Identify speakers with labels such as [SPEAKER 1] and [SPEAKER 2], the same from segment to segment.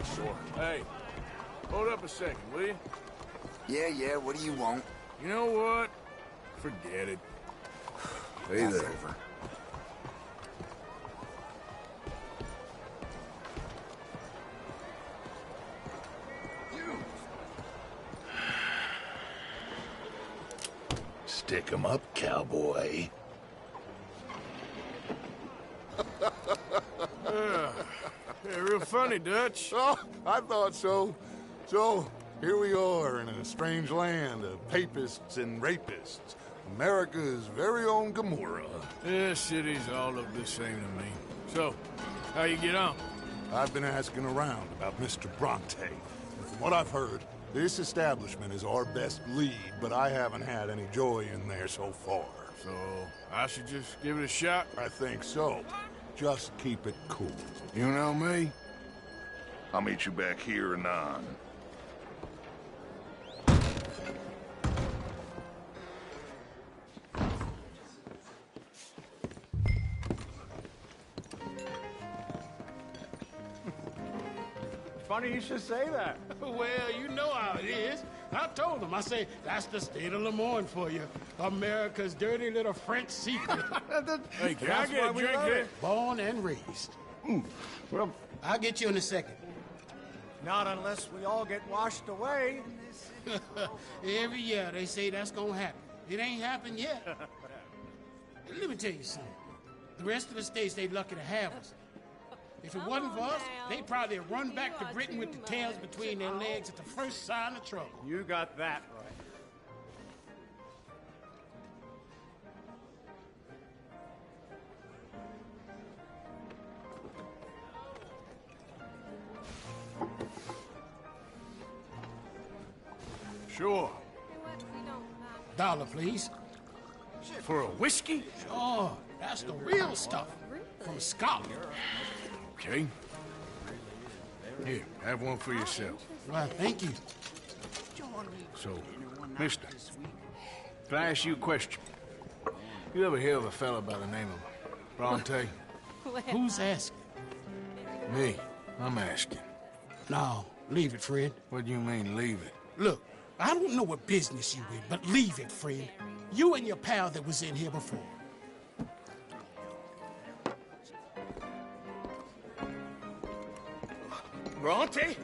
[SPEAKER 1] Sure. Hey, hold up a second, will you?
[SPEAKER 2] Yeah, what do you want?
[SPEAKER 1] You know what? Forget it. Hey
[SPEAKER 2] That's
[SPEAKER 1] there.
[SPEAKER 2] over.
[SPEAKER 3] Stick 'em up, cowboy.
[SPEAKER 1] Yeah, real funny, Dutch.
[SPEAKER 4] Oh, I thought so. So, here we are in a strange land of papists and rapists. America's very own Gomorrah.
[SPEAKER 1] Yeah, cities all look the same to me. So, how you get on?
[SPEAKER 4] I've been asking around about Mr. Bronte. And from what I've heard, this establishment is our best lead, but I haven't had any joy in there so far.
[SPEAKER 1] So, I should just give it a shot?
[SPEAKER 4] I think so. Just keep it cool.
[SPEAKER 1] You know me?
[SPEAKER 3] I'll meet you back here anon.
[SPEAKER 5] Funny you should say that.
[SPEAKER 6] Well, you know how it is. I told him. I say, that's the state of Lemoyne for you. America's dirty little French secret.
[SPEAKER 1] Hey, can I get a drink here?
[SPEAKER 6] Born and raised.
[SPEAKER 5] Well,
[SPEAKER 6] I'll get you in a second.
[SPEAKER 5] not unless we all get washed away.
[SPEAKER 6] Every year they say that's gonna happen. It ain't happened yet. Let me tell you something. The rest of the states, they lucky to have us. If it wasn't for us, they'd probably have run back to Britain with the tails between their legs at the first sign of trouble.
[SPEAKER 5] You got that right.
[SPEAKER 1] Sure.
[SPEAKER 6] $1, please.
[SPEAKER 1] For a whiskey?
[SPEAKER 6] Sure, that's the real stuff. From Scotland.
[SPEAKER 1] Okay. Here, have one for yourself.
[SPEAKER 6] Well, thank you.
[SPEAKER 1] So, mister, can I ask you a question? You ever hear of a fella by the name of Bronte?
[SPEAKER 6] Who's asking?
[SPEAKER 1] Me. I'm asking.
[SPEAKER 6] No, leave it, friend.
[SPEAKER 1] What do you mean, leave it?
[SPEAKER 6] Look, I don't know what business you in, but leave it, friend. You and your pal that was in here before.
[SPEAKER 2] Bronte?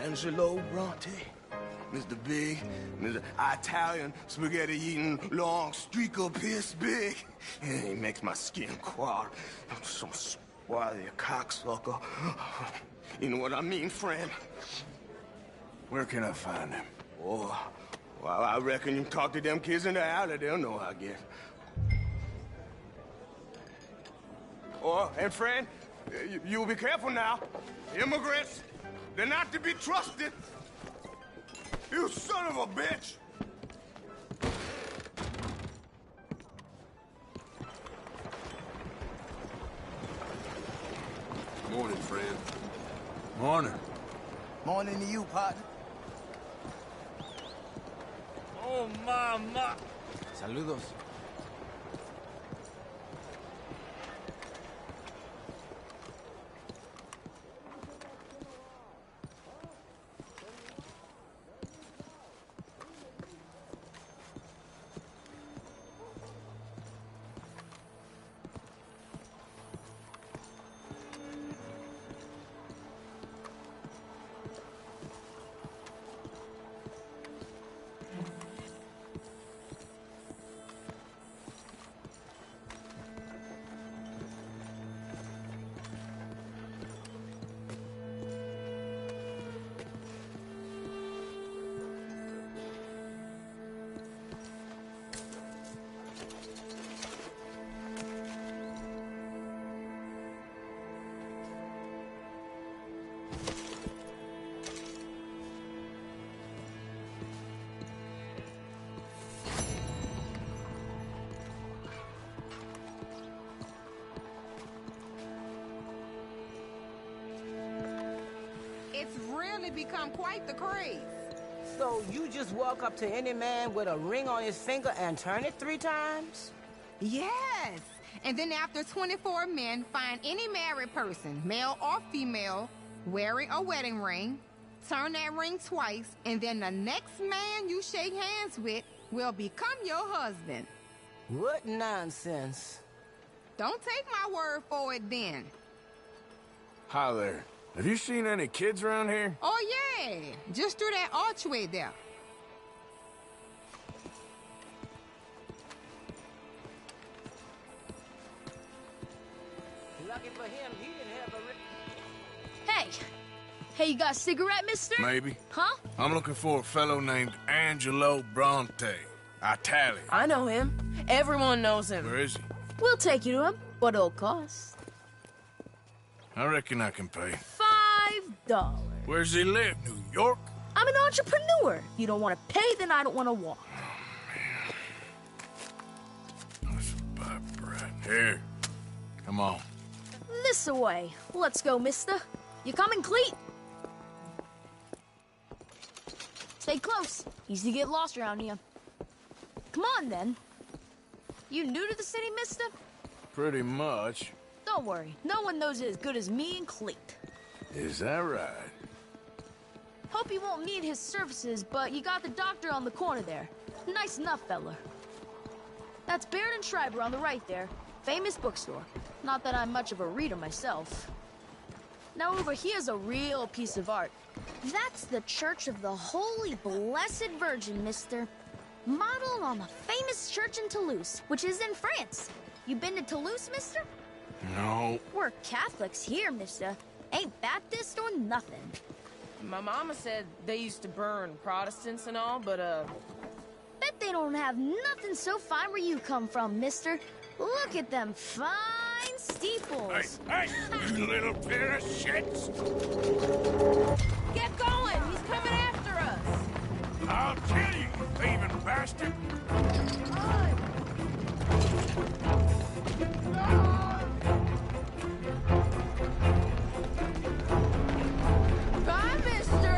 [SPEAKER 2] Angelo Bronte? Mr. Big, Mr. Italian, spaghetti-eating, long streak of piss big. Yeah, he makes my skin crawl. I'm so swarthy, a cocksucker. You know what I mean, friend?
[SPEAKER 1] Where can I find him?
[SPEAKER 2] Oh, well, I reckon you talk to them kids in the alley, they'll know, I guess. Oh, and friend, you'll be careful now. Immigrants, they're not to be trusted. You son of a bitch!
[SPEAKER 7] Morning, friend.
[SPEAKER 1] Morning.
[SPEAKER 2] Morning to you, partner.
[SPEAKER 1] Oh, mama.
[SPEAKER 2] Saludos.
[SPEAKER 8] It's really become quite the craze.
[SPEAKER 9] So you just walk up to any man with a ring on his finger and turn it 3 times?
[SPEAKER 8] Yes. And then after 24 men find any married person, male or female, wearing a wedding ring, turn that ring twice, and then the next man you shake hands with will become your husband.
[SPEAKER 9] What nonsense.
[SPEAKER 8] Don't take my word for it then.
[SPEAKER 1] Hi there. Have you seen any kids around here?
[SPEAKER 8] Oh yeah, just through that archway there.
[SPEAKER 9] Lucky for him, he didn't have a...
[SPEAKER 7] Hey! Hey, you got a cigarette, mister?
[SPEAKER 1] Maybe.
[SPEAKER 7] Huh?
[SPEAKER 1] I'm looking for a fellow named Angelo Bronte. Italian.
[SPEAKER 10] I know him. Everyone knows him.
[SPEAKER 1] Where is he?
[SPEAKER 7] We'll take you to him. What it'll cost?
[SPEAKER 1] I reckon I can pay.
[SPEAKER 7] $5.
[SPEAKER 1] Where's he live? New York?
[SPEAKER 7] I'm an entrepreneur. You don't want to pay, then I don't want to walk.
[SPEAKER 1] That's a bad brat. Here. Come on.
[SPEAKER 7] This away. Let's go, mister. You coming, Cleet? Stay close. Easy to get lost around here. Come on, then. You new to the city, mister?
[SPEAKER 1] Pretty much.
[SPEAKER 7] Don't worry. No one knows it as good as me and Cleet.
[SPEAKER 1] Is that right?
[SPEAKER 7] Hope you won't need his services, but you got the doctor on the corner there. Nice enough, fella. That's Baird and Schreiber on the right there. Famous bookstore. Not that I'm much of a reader myself. Now over here's a real piece of art. That's the Church of the Holy Blessed Virgin, mister. Modeled on the famous church in Toulouse, which is in France. You been to Toulouse, mister?
[SPEAKER 1] No.
[SPEAKER 7] We're Catholics here, mister. Ain't Baptist or nothing.
[SPEAKER 10] My mama said they used to burn Protestants and all, but,
[SPEAKER 7] Bet they don't have nothing so fine where you come from, mister. Look at them fine steeples.
[SPEAKER 1] Hey, you little pair of shits!
[SPEAKER 10] Get going! He's coming after us!
[SPEAKER 1] I'll tell you, you thieving bastard!
[SPEAKER 10] Bye, mister!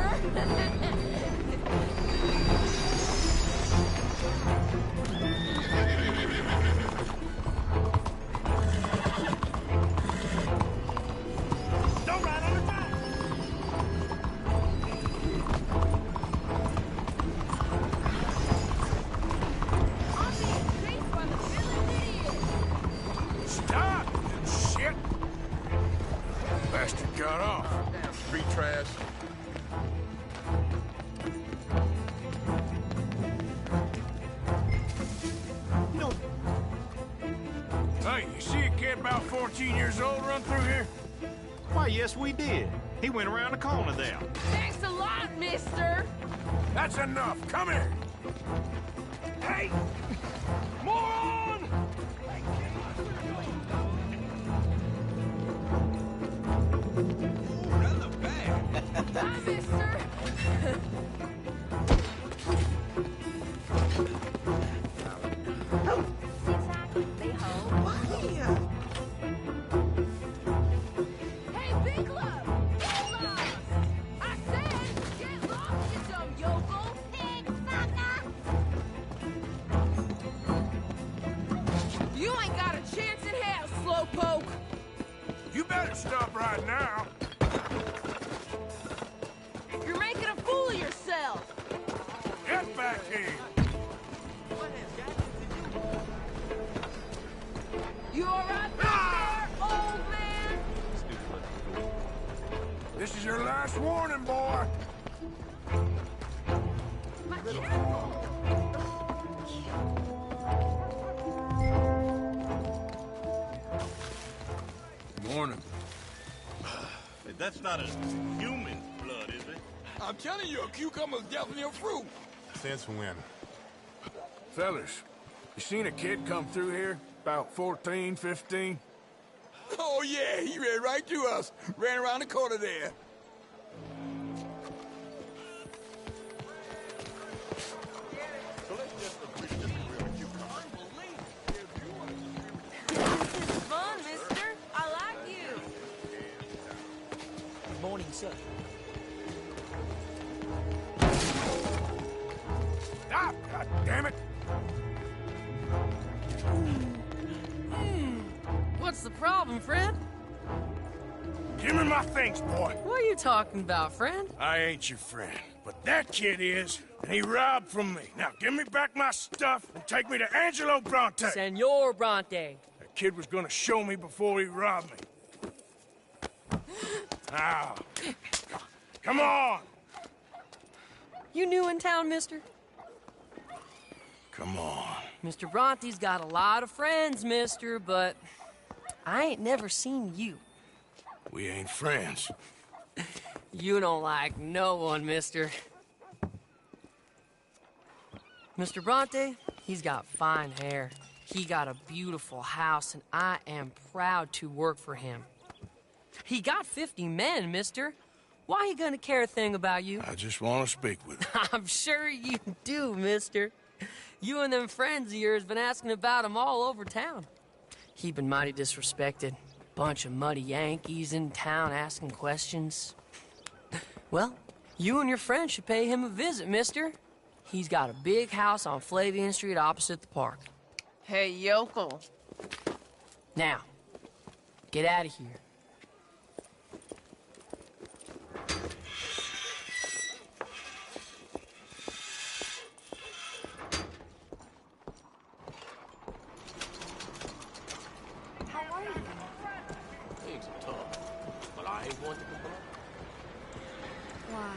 [SPEAKER 1] Don't ride on the time! Stop, you shit! Bastard got off.
[SPEAKER 3] Street trash.
[SPEAKER 1] Hey, you see a kid about 14 years old run through here?
[SPEAKER 5] Why, yes, we did. He went around the corner there.
[SPEAKER 10] Thanks a lot, mister!
[SPEAKER 1] That's enough. Come here. Hey! Moron!
[SPEAKER 10] Bye, mister! Hey, Big Love! Get lost! I said, get lost, you dumb yokel! Pig fucker! You ain't got a chance in hell, slowpoke!
[SPEAKER 1] You better stop right now.
[SPEAKER 10] You're making a fool of yourself!
[SPEAKER 1] Get back here.
[SPEAKER 10] You alright back there, old man?
[SPEAKER 1] This is your last warning, boy. Morning.
[SPEAKER 11] That's not a human blood, is it?
[SPEAKER 2] I'm telling you, a cucumber's definitely a fruit.
[SPEAKER 4] Since when?
[SPEAKER 1] Fellas, you seen a kid come through here? About 14, 15?
[SPEAKER 2] Oh, yeah, he ran right to us. Ran around the corner there.
[SPEAKER 10] This is fun, mister. I like you.
[SPEAKER 9] Morning, sir.
[SPEAKER 1] Stop, God damn it!
[SPEAKER 10] What's the problem, friend?
[SPEAKER 1] Give me my things, boy.
[SPEAKER 12] What are you talking about, friend?
[SPEAKER 1] I ain't your friend, but that kid is, and he robbed from me. Now give me back my stuff and take me to Angelo Bronte.
[SPEAKER 12] Senor Bronte.
[SPEAKER 1] That kid was gonna show me before he robbed me. Now, come on.
[SPEAKER 12] You new in town, mister?
[SPEAKER 1] Come on.
[SPEAKER 12] Mr. Bronte's got a lot of friends, mister, but I ain't never seen you.
[SPEAKER 1] We ain't friends.
[SPEAKER 12] You don't like no one, mister. Mr. Bronte, he's got fine hair. He got a beautiful house, and I am proud to work for him. He got 50 men, mister. Why he gonna care a thing about you?
[SPEAKER 1] I just want to speak with him.
[SPEAKER 12] I'm sure you do, mister. You and them friends of yours been asking about him all over town. He been mighty disrespected. Bunch of muddy Yankees in town asking questions. Well, you and your friend should pay him a visit, mister. He's got a big house on Flavian Street opposite the park.
[SPEAKER 13] Hey, yokel.
[SPEAKER 12] Now, get out of here.
[SPEAKER 14] Things are tough, but I ain't one to complain.
[SPEAKER 7] Why?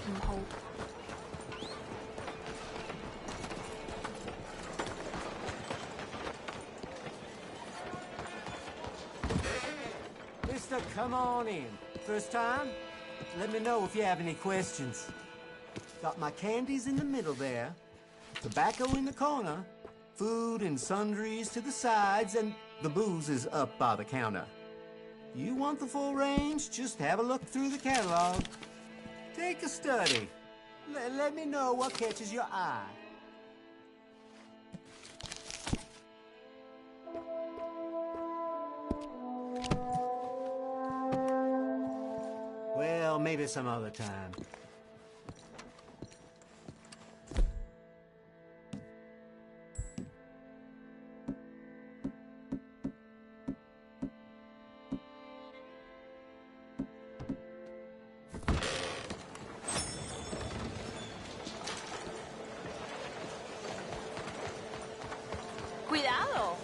[SPEAKER 7] Can hope.
[SPEAKER 5] Mister, come on in. First time? Let me know if you have any questions. Got my candies in the middle there, tobacco in the corner, food and sundries to the sides, and the booze is up by the counter. You want the full range? Just have a look through the catalog. Take a study. Let me know what catches your eye. Well, maybe some other time.
[SPEAKER 10] Cuidado.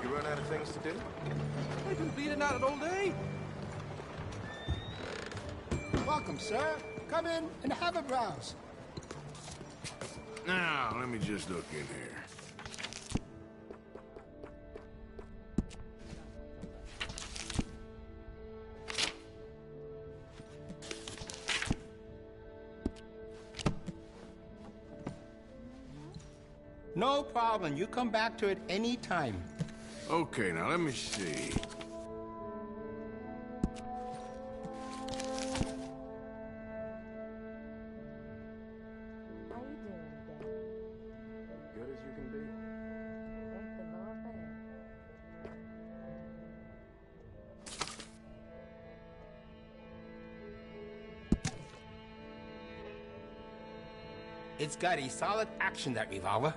[SPEAKER 2] You run out of things to do?
[SPEAKER 14] I've been bleeding out all day.
[SPEAKER 6] Welcome, sir. Come in and have a browse.
[SPEAKER 1] Now, let me just look in here.
[SPEAKER 5] No problem. You come back to it any time.
[SPEAKER 1] Okay, now let me see.
[SPEAKER 7] How you doing today?
[SPEAKER 2] Good as you can be.
[SPEAKER 7] Thank the Lord for that.
[SPEAKER 5] It's got a solid action, that revolver.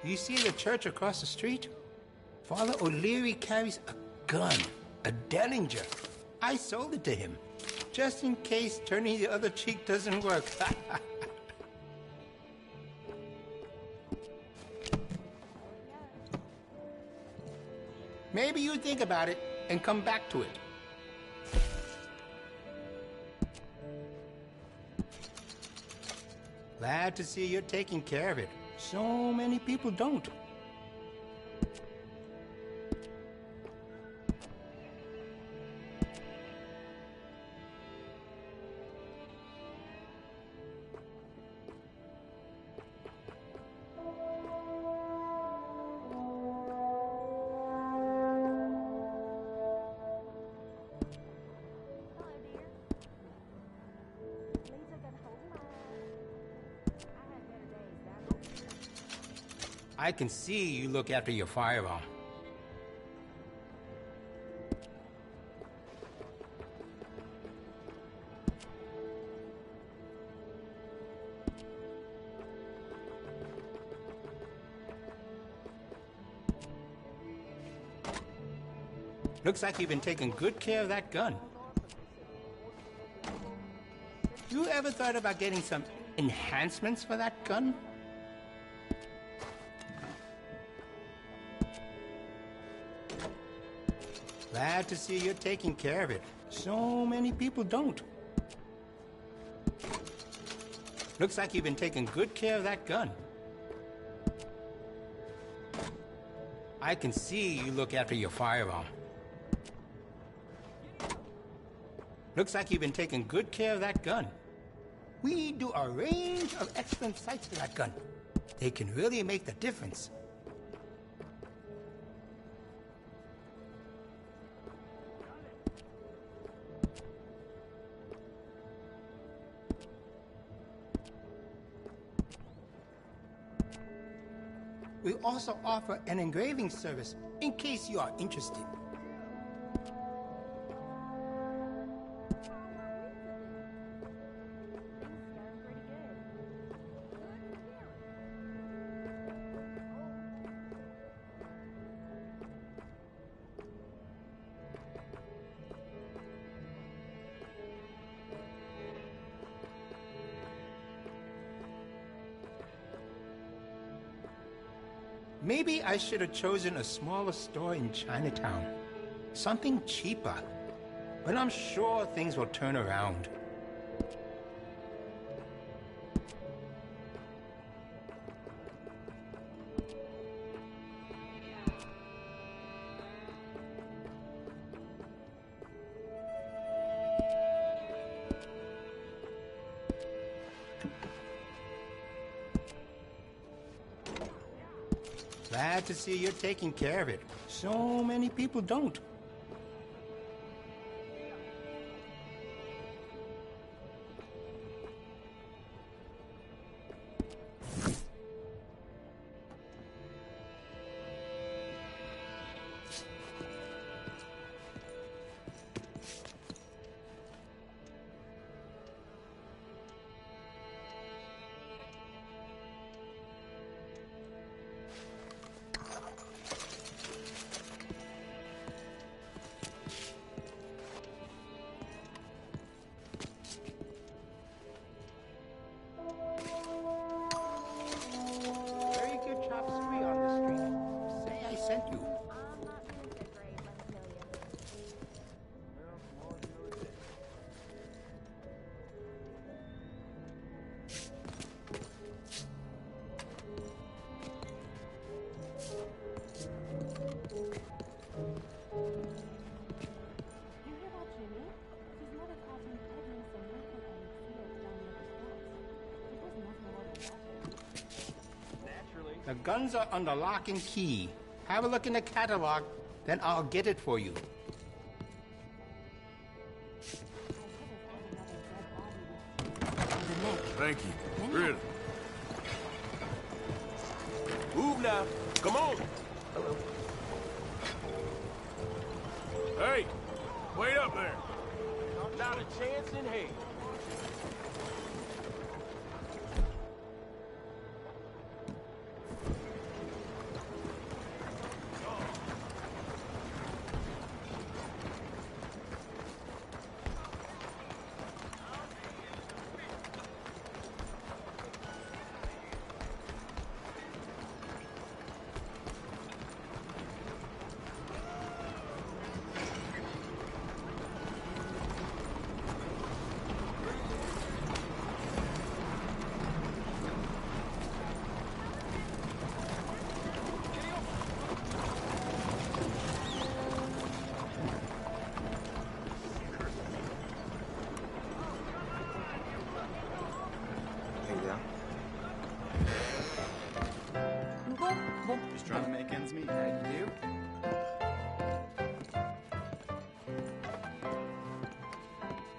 [SPEAKER 5] You see the church across the street? Father O'Leary carries a
[SPEAKER 15] gun. A Denninger. I sold it to him. Just in case turning the other cheek doesn't work. Maybe you think about it and come back to it. Glad to see you're taking care of it. So many people don't. I can see you look after your firearm. Looks like you've been taking good care of that gun. You ever thought about getting some enhancements for that gun? Glad to see you're taking care of it. So many people don't. Looks like you've been taking good care of that gun. I can see you look after your firearm. Looks like you've been taking good care of that gun. We do a range of excellent sights for that gun. They can really make the difference. We also offer an engraving service in case you are interested. Maybe I should have chosen a smaller store in Chinatown. Something cheaper. But I'm sure things will turn around. Glad to see you're taking care of it. So many people don't. The guns are under lock and key. Have a look in the catalog, then I'll get it for you.
[SPEAKER 1] Thank you. Really.
[SPEAKER 14] Move now. Come on.
[SPEAKER 1] Hey, wait up there.
[SPEAKER 14] Not a chance in hell.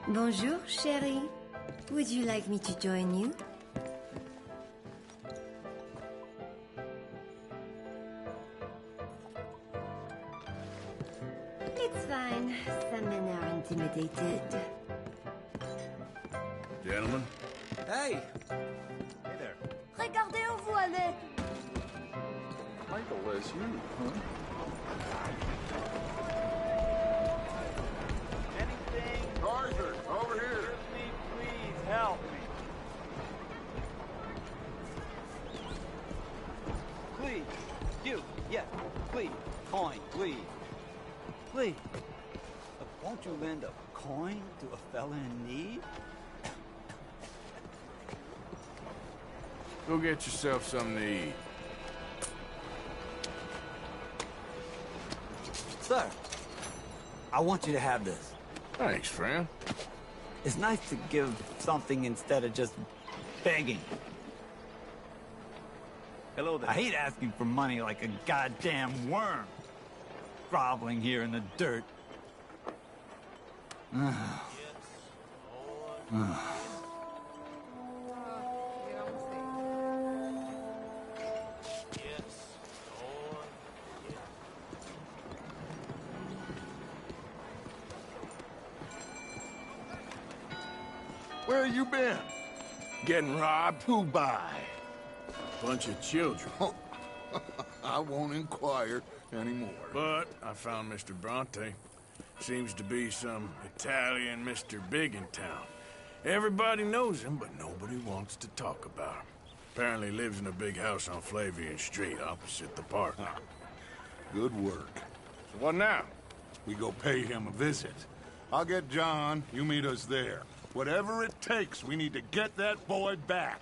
[SPEAKER 16] Bonjour, chérie. Would you like me to join you? It's fine. Some men are intimidated.
[SPEAKER 1] Gentlemen?
[SPEAKER 17] Hey!
[SPEAKER 11] Hey there.
[SPEAKER 7] Regardez où vous allez.
[SPEAKER 17] Michael, that's you, huh?
[SPEAKER 11] Anything?
[SPEAKER 17] Arthur, over here!
[SPEAKER 11] Please help me.
[SPEAKER 18] Please. You. Yes. Please. Coin, please. Please. Won't you lend a coin to a fella in need?
[SPEAKER 1] Go get yourself something to eat.
[SPEAKER 18] Sir, I want you to have this.
[SPEAKER 1] Thanks, friend.
[SPEAKER 18] It's nice to give something instead of just begging.
[SPEAKER 11] Hello there.
[SPEAKER 18] I hate asking for money like a goddamn worm. Groveling here in the dirt.
[SPEAKER 4] Where you been?
[SPEAKER 1] Getting robbed?
[SPEAKER 4] Who by?
[SPEAKER 1] Bunch of children.
[SPEAKER 4] I won't inquire anymore.
[SPEAKER 1] But I found Mr. Bronte. Seems to be some Italian Mr. Big in town. Everybody knows him, but nobody wants to talk about him. Apparently lives in a big house on Flavian Street, opposite the park.
[SPEAKER 4] Good work.
[SPEAKER 1] So what now?
[SPEAKER 4] We go pay him a visit. I'll get John, you meet us there. Whatever it takes, we need to get that boy back.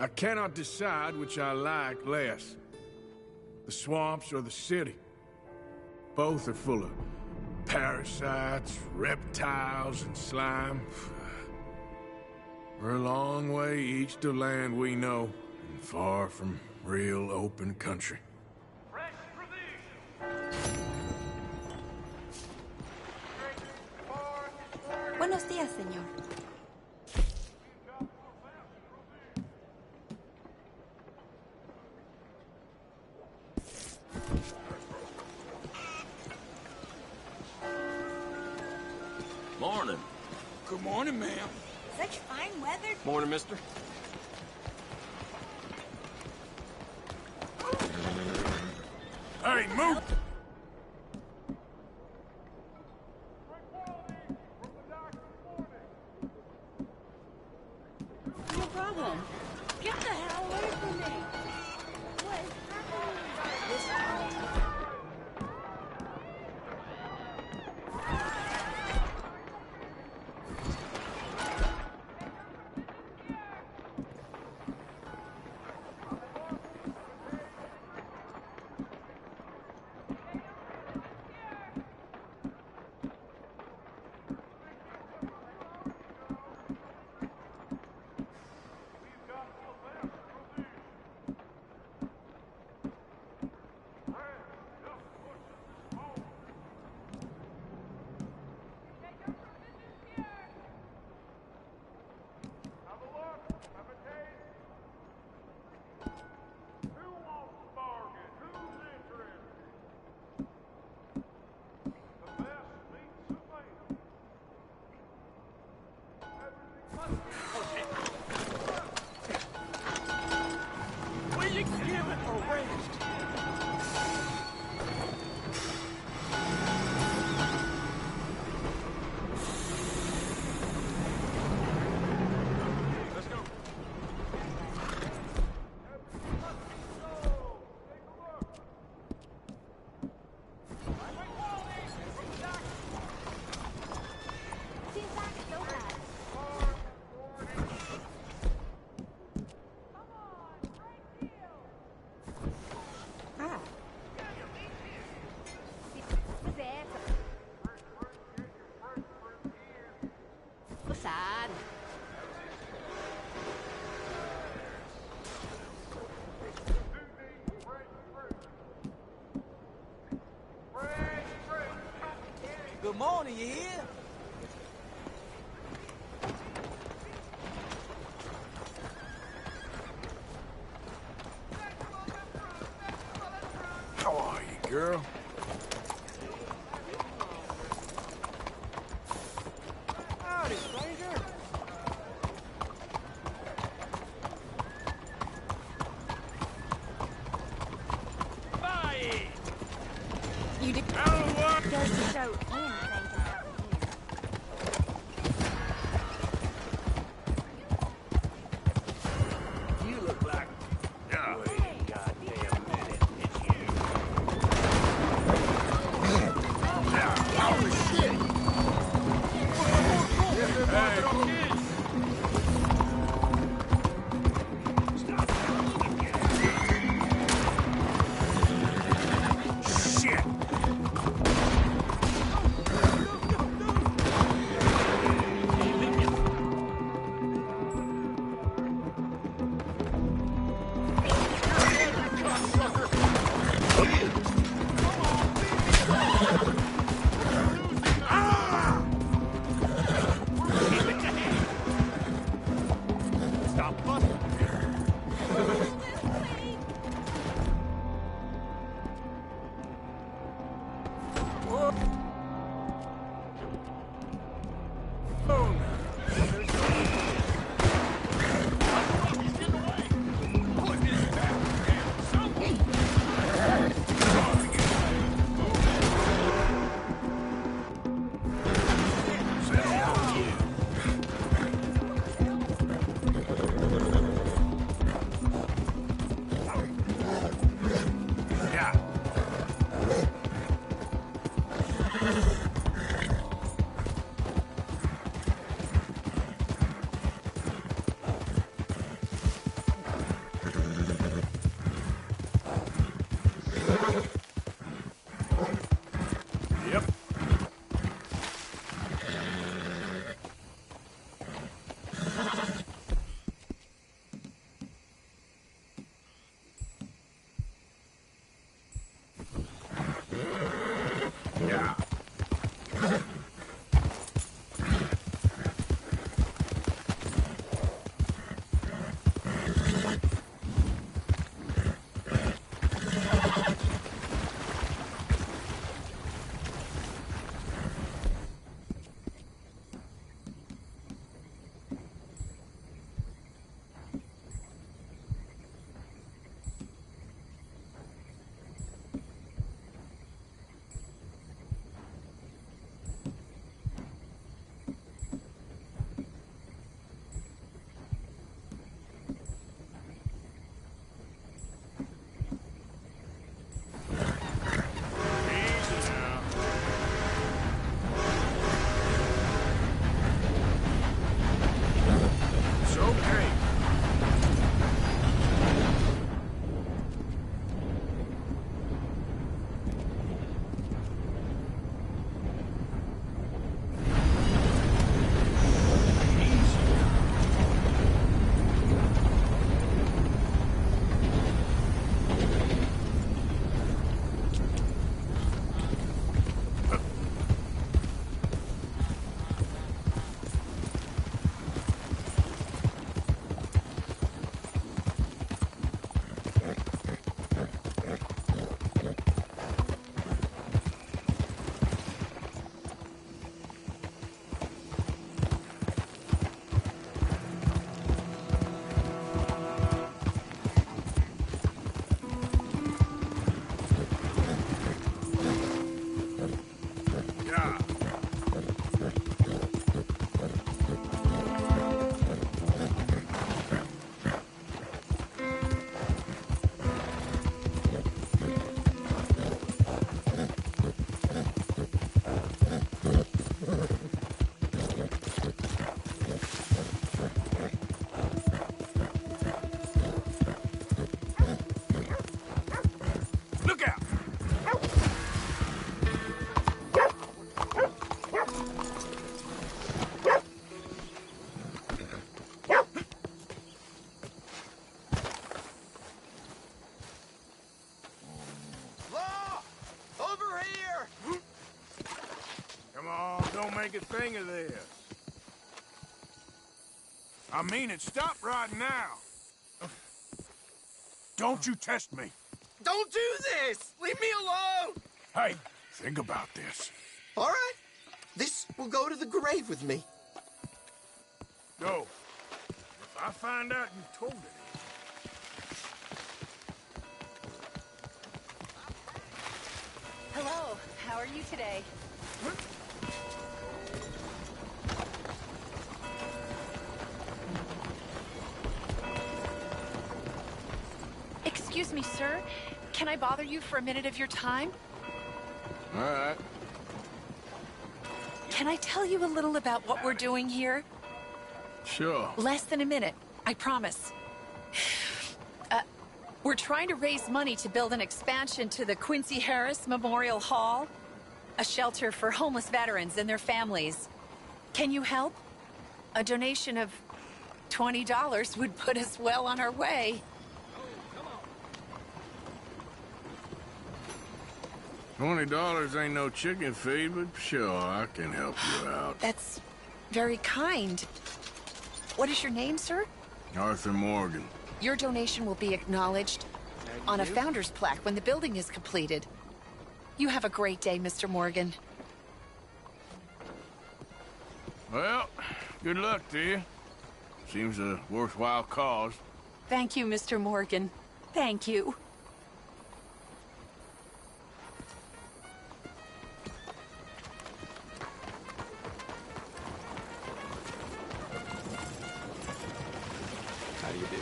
[SPEAKER 1] I cannot decide which I like less. The swamps or the city. Both are full of parasites, reptiles, and slime. We're a long way east of land we know, and far from real open country.
[SPEAKER 16] Buenos días, señor.
[SPEAKER 14] Morning.
[SPEAKER 2] Good morning, ma'am.
[SPEAKER 16] Such fine weather.
[SPEAKER 14] Morning, mister.
[SPEAKER 1] Hey, move!
[SPEAKER 10] No problem. Get the hell away from me! What is happening? This time. inside.
[SPEAKER 18] Good morning, you hear?
[SPEAKER 1] How are you, girl?
[SPEAKER 18] Howdy, stranger.
[SPEAKER 10] Bye! You did.
[SPEAKER 1] Out of the way!
[SPEAKER 10] Goes to show anything can happen here.
[SPEAKER 1] You look like...
[SPEAKER 14] Wait a goddamn minute. It's you.
[SPEAKER 1] don't make a thing of this. I mean it. Stop right now. Don't you test me.
[SPEAKER 19] Don't do this! Leave me alone!
[SPEAKER 1] Hey, think about this.
[SPEAKER 19] All right. This will go to the grave with me.
[SPEAKER 1] No. If I find out you told it.
[SPEAKER 20] Hello, how are you today? Excuse me, sir. Can I bother you for a minute of your time?
[SPEAKER 1] All right.
[SPEAKER 20] Can I tell you a little about what we're doing here?
[SPEAKER 1] Sure.
[SPEAKER 20] Less than a minute, I promise. We're trying to raise money to build an expansion to the Quincy Harris Memorial Hall, a shelter for homeless veterans and their families. Can you help? A donation of $20 would put us well on our way.
[SPEAKER 1] $20 ain't no chicken feed, but sure, I can help you out.
[SPEAKER 20] That's very kind. What is your name, sir?
[SPEAKER 1] Arthur Morgan.
[SPEAKER 20] Your donation will be acknowledged on a founder's plaque when the building is completed. You have a great day, Mr. Morgan.
[SPEAKER 1] Well, good luck to you. Seems a worthwhile cause.
[SPEAKER 20] Thank you, Mr. Morgan. Thank you.
[SPEAKER 19] How do you do?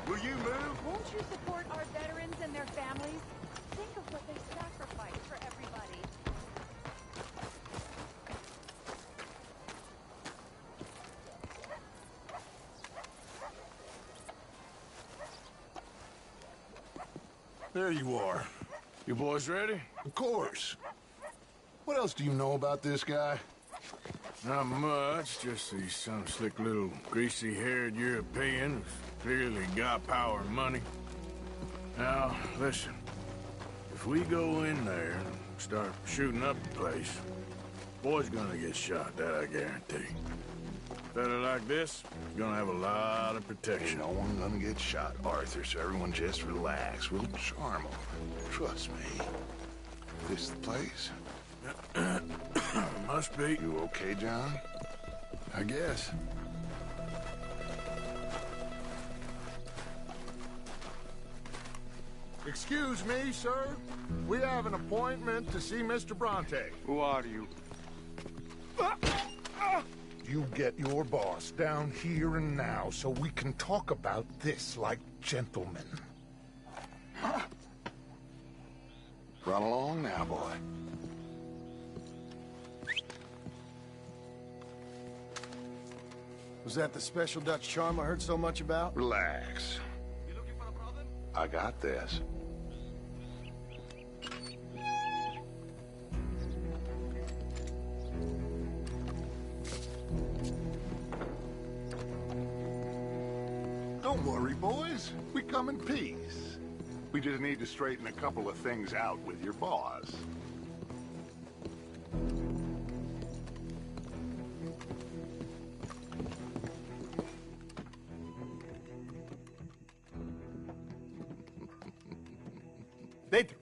[SPEAKER 1] Will you move?
[SPEAKER 20] Won't you support our veterans and their families? Think of what they sacrificed for everybody.
[SPEAKER 4] There you are.
[SPEAKER 1] You boys ready?
[SPEAKER 4] Of course. What else do you know about this guy?
[SPEAKER 1] Not much, just he's some slick little greasy-haired European who's clearly got power and money. Now, listen. If we go in there and start shooting up the place, boy's gonna get shot, that I guarantee. Fella like this is gonna have a lot of protection.
[SPEAKER 3] Ain't no one gonna get shot, Arthur, so everyone just relax. We'll charm them. Trust me. This the place?
[SPEAKER 1] Must be.
[SPEAKER 3] You okay, John?
[SPEAKER 1] I guess.
[SPEAKER 4] Excuse me, sir. We have an appointment to see Mr. Bronte.
[SPEAKER 17] Who are you?
[SPEAKER 4] You get your boss down here and now so we can talk about this like gentlemen.
[SPEAKER 3] Run along now, boy.
[SPEAKER 21] Was that the special Dutch charm I heard so much about?
[SPEAKER 3] Relax. You looking for a problem? I got this.
[SPEAKER 4] Don't worry, boys. We come in peace. We just need to straighten a couple of things out with your boss.
[SPEAKER 21] Dentro.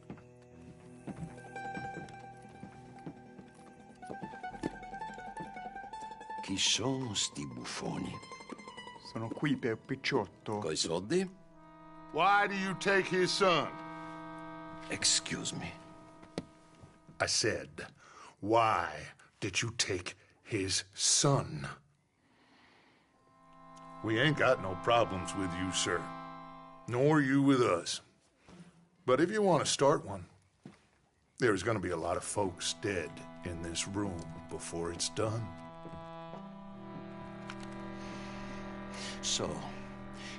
[SPEAKER 22] Chi sono sti buffoni?
[SPEAKER 17] Sono qui per Picciotto.
[SPEAKER 22] Coi soldi?
[SPEAKER 4] Why do you take his son?
[SPEAKER 22] Excuse me.
[SPEAKER 4] I said, why did you take his son? We ain't got no problems with you, sir. Nor you with us. But if you want to start one, there's gonna be a lot of folks dead in this room before it's done.
[SPEAKER 22] So,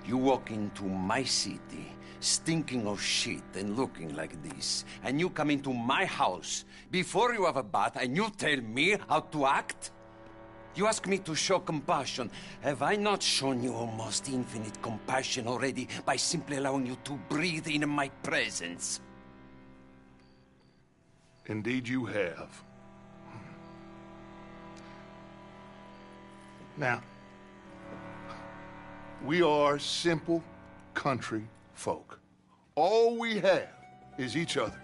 [SPEAKER 22] you walk into my city, stinking of shit and looking like this, and you come into my house before you have a bath and you tell me how to act? You ask me to show compassion. Have I not shown you almost infinite compassion already by simply allowing you to breathe in my presence?
[SPEAKER 4] Indeed you have. Now, we are simple country folk. All we have is each other.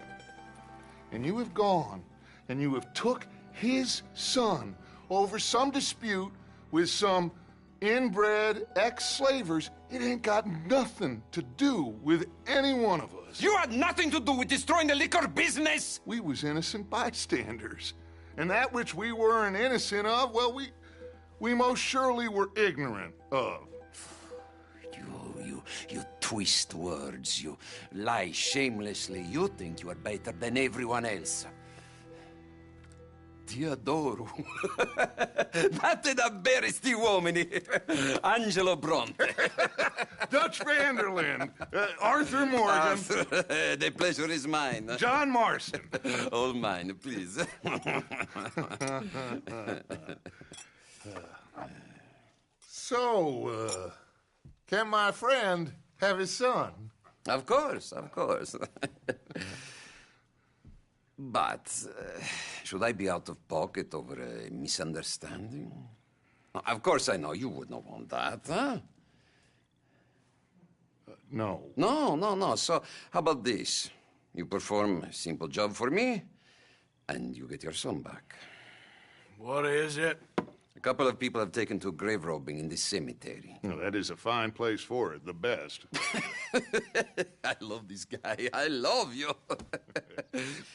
[SPEAKER 4] And you have gone and you have took his son over some dispute with some inbred ex-slavers. It ain't got nothing to do with any one of us.
[SPEAKER 22] You had nothing to do with destroying the liquor business!
[SPEAKER 4] We was innocent bystanders. And that which we weren't innocent of, well, we most surely were ignorant of.
[SPEAKER 22] You twist words, you lie shamelessly. You think you are better than everyone else. Ti adoro. Date da bere sti uomini. Angelo Bronte.
[SPEAKER 4] Dutch Vanderland. Arthur Morgan.
[SPEAKER 22] Arthur, the pleasure is mine.
[SPEAKER 4] John Marston.
[SPEAKER 22] All mine, please.
[SPEAKER 4] So, can my friend have his son?
[SPEAKER 22] Of course, of course. But should I be out of pocket over a misunderstanding? Of course I know you would not want that, huh?
[SPEAKER 4] No.
[SPEAKER 22] No. So how about this? You perform a simple job for me, and you get your son back.
[SPEAKER 1] What is it?
[SPEAKER 22] A couple of people have taken to grave robbing in this cemetery.
[SPEAKER 4] Well, that is a fine place for it, the best.
[SPEAKER 22] I love this guy. I love you.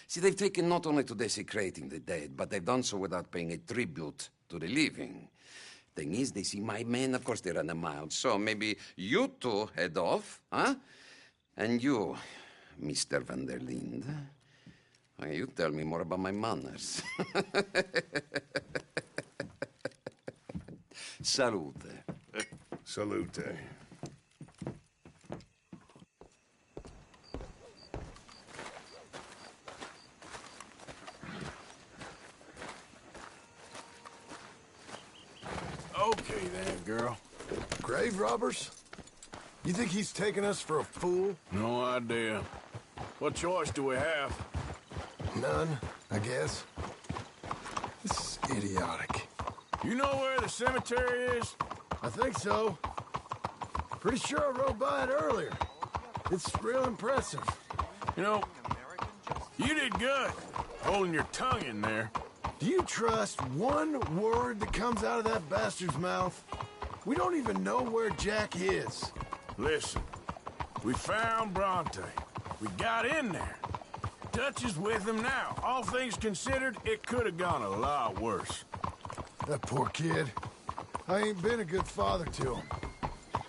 [SPEAKER 22] See, they've taken not only to desecrating the dead, but they've done so without paying a tribute to the living. Thing is, they see my men, of course they run them out. So maybe you two head off, huh? And you, Mr. Van der Linde, you tell me more about my manners. Salute.
[SPEAKER 4] Salute.
[SPEAKER 1] Okay then, girl.
[SPEAKER 21] Grave robbers? You think he's taking us for a fool?
[SPEAKER 1] No idea. What choice do we have?
[SPEAKER 21] None, I guess. This is idiotic.
[SPEAKER 1] You know where the cemetery is?
[SPEAKER 21] I think so. Pretty sure I rode by it earlier. It's real impressive.
[SPEAKER 1] You know, you did good, holding your tongue in there.
[SPEAKER 21] Do you trust one word that comes out of that bastard's mouth? We don't even know where Jack is.
[SPEAKER 1] Listen, we found Bronte. We got in there. Dutch is with him now. All things considered, it could have gone a lot worse.
[SPEAKER 21] That poor kid. I ain't been a good father to him.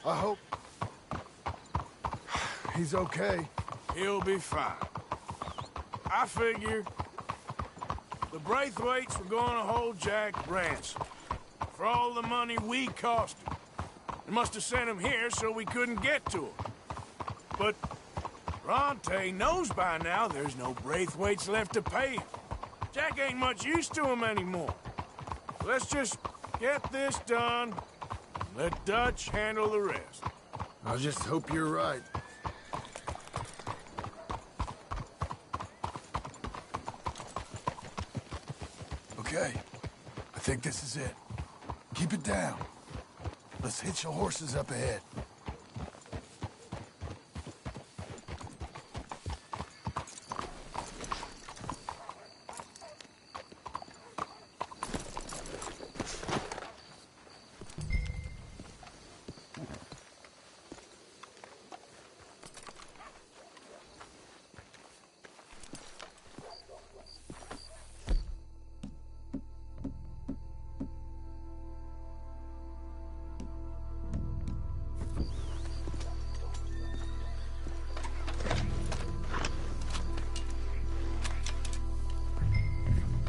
[SPEAKER 21] I hope he's okay.
[SPEAKER 1] He'll be fine. I figure the Braithwaites were going to hold Jack ransom for all the money we cost him. They must have sent him here so we couldn't get to him. But Bronte knows by now there's no Braithwaites left to pay him. Jack ain't much use to him anymore. Let's just get this done. Let Dutch handle the rest.
[SPEAKER 21] I just hope you're right. Okay, I think this is it. Keep it down. Let's hitch the horses up ahead.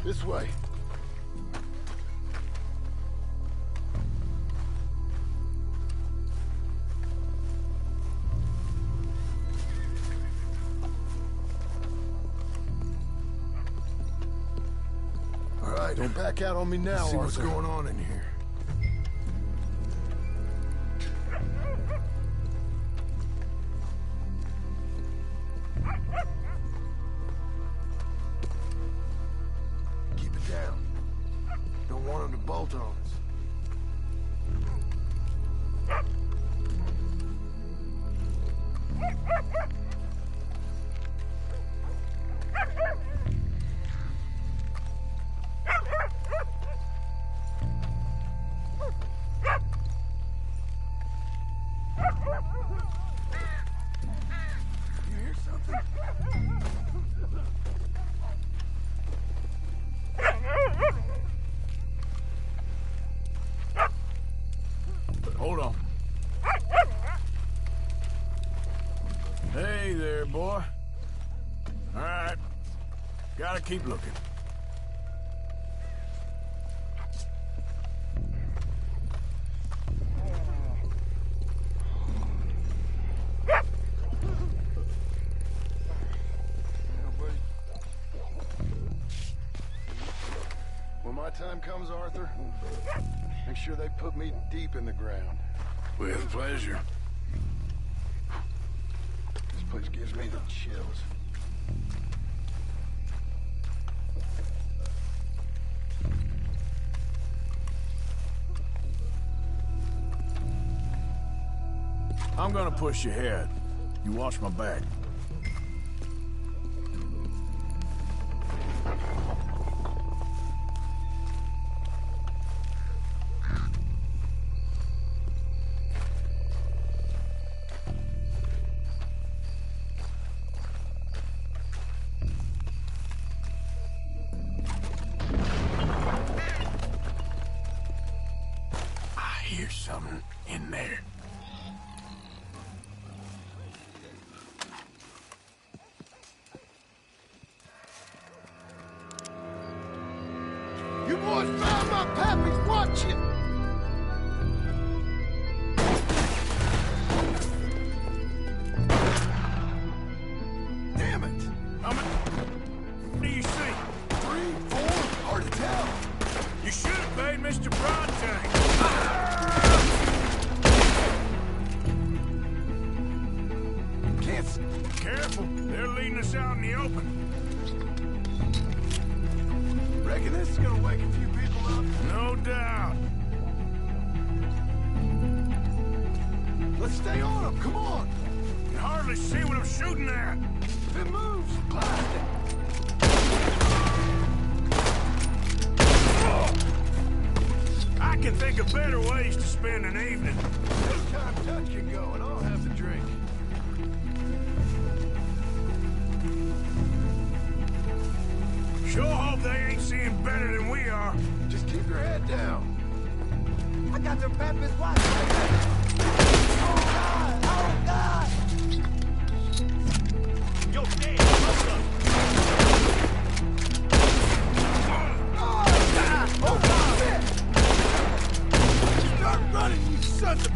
[SPEAKER 21] This way. All right, don't back out on me now, Arthur. See what's going on in here.
[SPEAKER 1] keep looking.
[SPEAKER 3] When my time comes, Arthur, make sure they put me deep in the ground.
[SPEAKER 1] With pleasure.
[SPEAKER 3] This place gives me the chills.
[SPEAKER 1] I'm gonna push you ahead. You watch my back. I hear something in there.
[SPEAKER 3] You boys found my pappy's watching! Damn it!
[SPEAKER 1] What do you see?
[SPEAKER 3] 3, 4, hard to tell.
[SPEAKER 1] You should have paid Mr. Bronte.
[SPEAKER 3] Can't...
[SPEAKER 1] Careful, they're leading us out in the open.
[SPEAKER 3] Reckon this is gonna wake a few people up?
[SPEAKER 1] No doubt.
[SPEAKER 3] Let's stay on them, come on!
[SPEAKER 1] You can hardly see what I'm shooting at.
[SPEAKER 3] If it moves, blast it!
[SPEAKER 1] I can think of better ways to spend an evening.
[SPEAKER 3] This time Dutch can go and I'll have the drink.
[SPEAKER 1] Sure hope they ain't seeing better than we are.
[SPEAKER 3] Just keep your head down.
[SPEAKER 18] I got their pappy's watch right here. Oh, God! Oh, God!
[SPEAKER 11] Yo, Dave, what's up?
[SPEAKER 3] Oh, God! Oh, God! Start running, you sons of...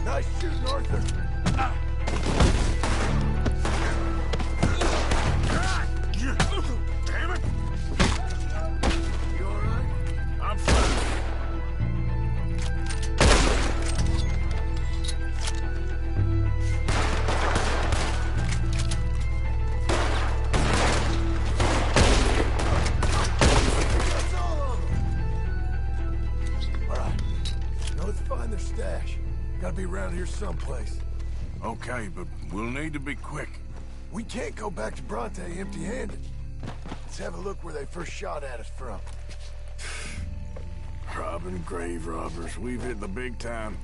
[SPEAKER 3] Nice shooting, Arthur.
[SPEAKER 1] Damn it!
[SPEAKER 3] You all right?
[SPEAKER 1] I'm fine.
[SPEAKER 3] That's all of them. All right. Now let's find their stash. Gotta be around here someplace.
[SPEAKER 1] Okay, but we'll need to be quick.
[SPEAKER 3] We can't go back to Bronte empty-handed. Let's have a look where they first shot at us from.
[SPEAKER 1] Robbing grave robbers. We've hit the big time.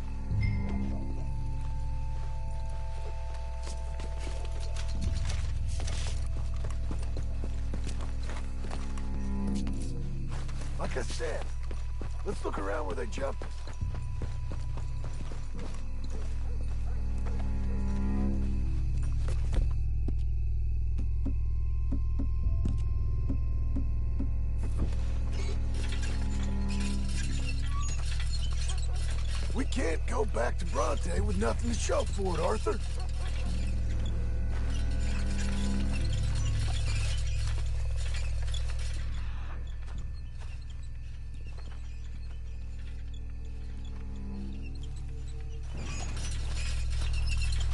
[SPEAKER 3] Like I said, let's look around where they jumped us. We can't go back to Bronte with nothing to show for it, Arthur.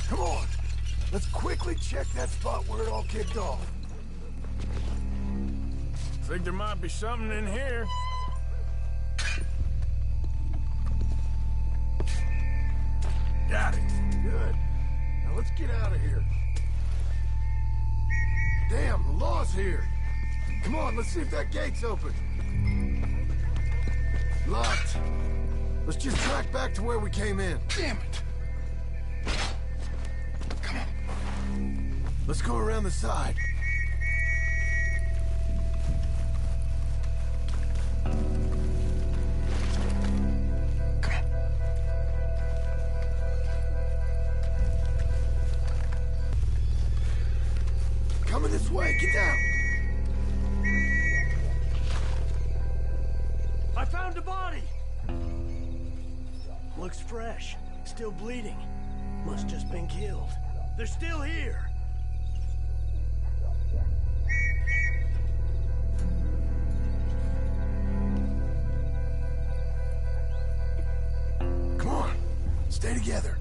[SPEAKER 3] Come on. Let's quickly check that spot where it all kicked off.
[SPEAKER 1] Think there might be something in here. Got it.
[SPEAKER 3] Good. Now let's get out of here. Damn, the law's here. Come on, let's see if that gate's open. Locked. Let's just track back to where we came in.
[SPEAKER 1] Damn it.
[SPEAKER 3] Come on. Let's go around the side.
[SPEAKER 21] Coming this way. Get down.
[SPEAKER 8] I found a body! Looks fresh. Still bleeding. Must just been killed. They're still here!
[SPEAKER 21] Come on. Stay together.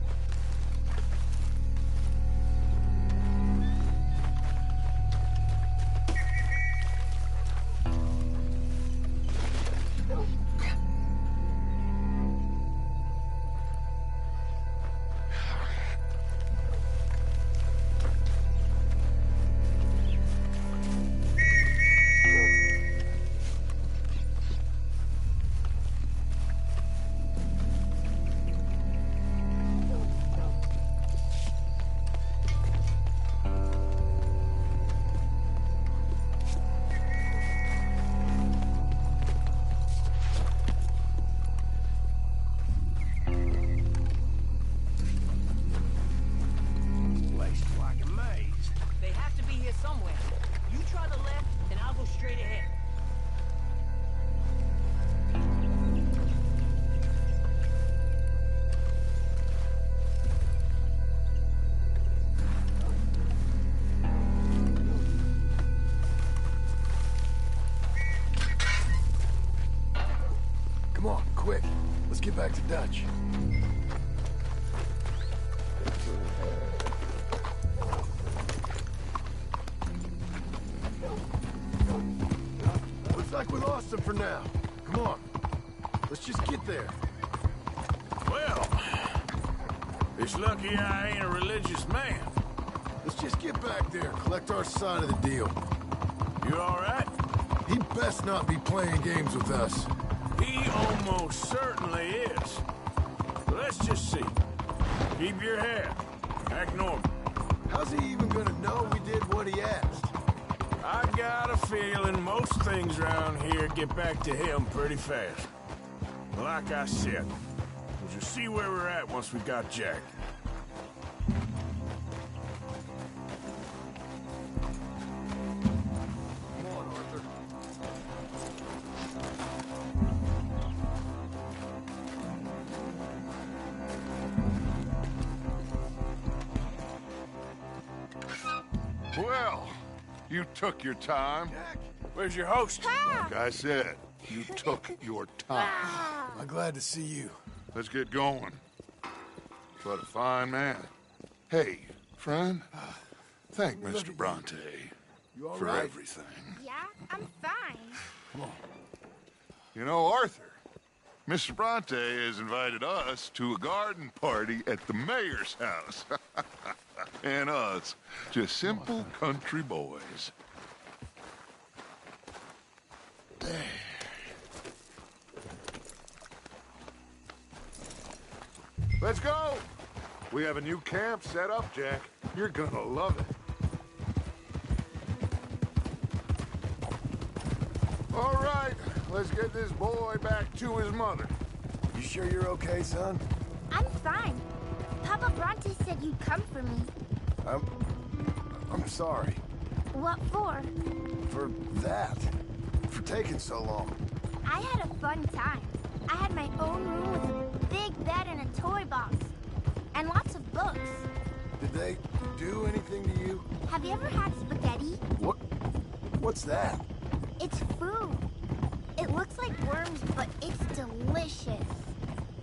[SPEAKER 21] Come on, quick. Let's get back to Dutch. Looks like we lost him for now. Come on. Let's just get there.
[SPEAKER 1] Well, it's lucky I ain't a religious man.
[SPEAKER 21] Let's just get back there, collect our side of the deal.
[SPEAKER 1] You all right?
[SPEAKER 21] He best not be playing games with us.
[SPEAKER 1] He almost certainly is. Let's just see. Keep your head. Act normal.
[SPEAKER 21] How's he even gonna know we did what he asked?
[SPEAKER 1] I got a feeling most things around here get back to him pretty fast. Like I said, we'll just see where we're at once we got Jack.
[SPEAKER 3] Well, you took your time.
[SPEAKER 1] Jack, where's your host?
[SPEAKER 3] Like I said, you took your time.
[SPEAKER 21] I'm glad to see you.
[SPEAKER 3] Let's get going. What a fine man. Hey, friend, thank Mr. Bronte for
[SPEAKER 21] right?
[SPEAKER 3] everything.
[SPEAKER 10] Yeah, I'm fine.
[SPEAKER 21] Come on.
[SPEAKER 3] You know, Arthur, Mr. Bronte has invited us to a garden party at the mayor's house. And us, just simple country boys. Let's go! We have a new camp set up, Jack. You're gonna love it. All right, let's get this boy back to his mother.
[SPEAKER 21] You sure you're okay, son?
[SPEAKER 10] I'm fine. Papa Bronte said you'd come for me.
[SPEAKER 21] I'm sorry.
[SPEAKER 10] What for?
[SPEAKER 21] For that. For taking so long.
[SPEAKER 10] I had a fun time. I had my own room with a big bed and a toy box. And lots of books.
[SPEAKER 21] Did they do anything to you?
[SPEAKER 10] Have you ever had spaghetti?
[SPEAKER 21] What's that?
[SPEAKER 10] It's food. It looks like worms, but it's delicious.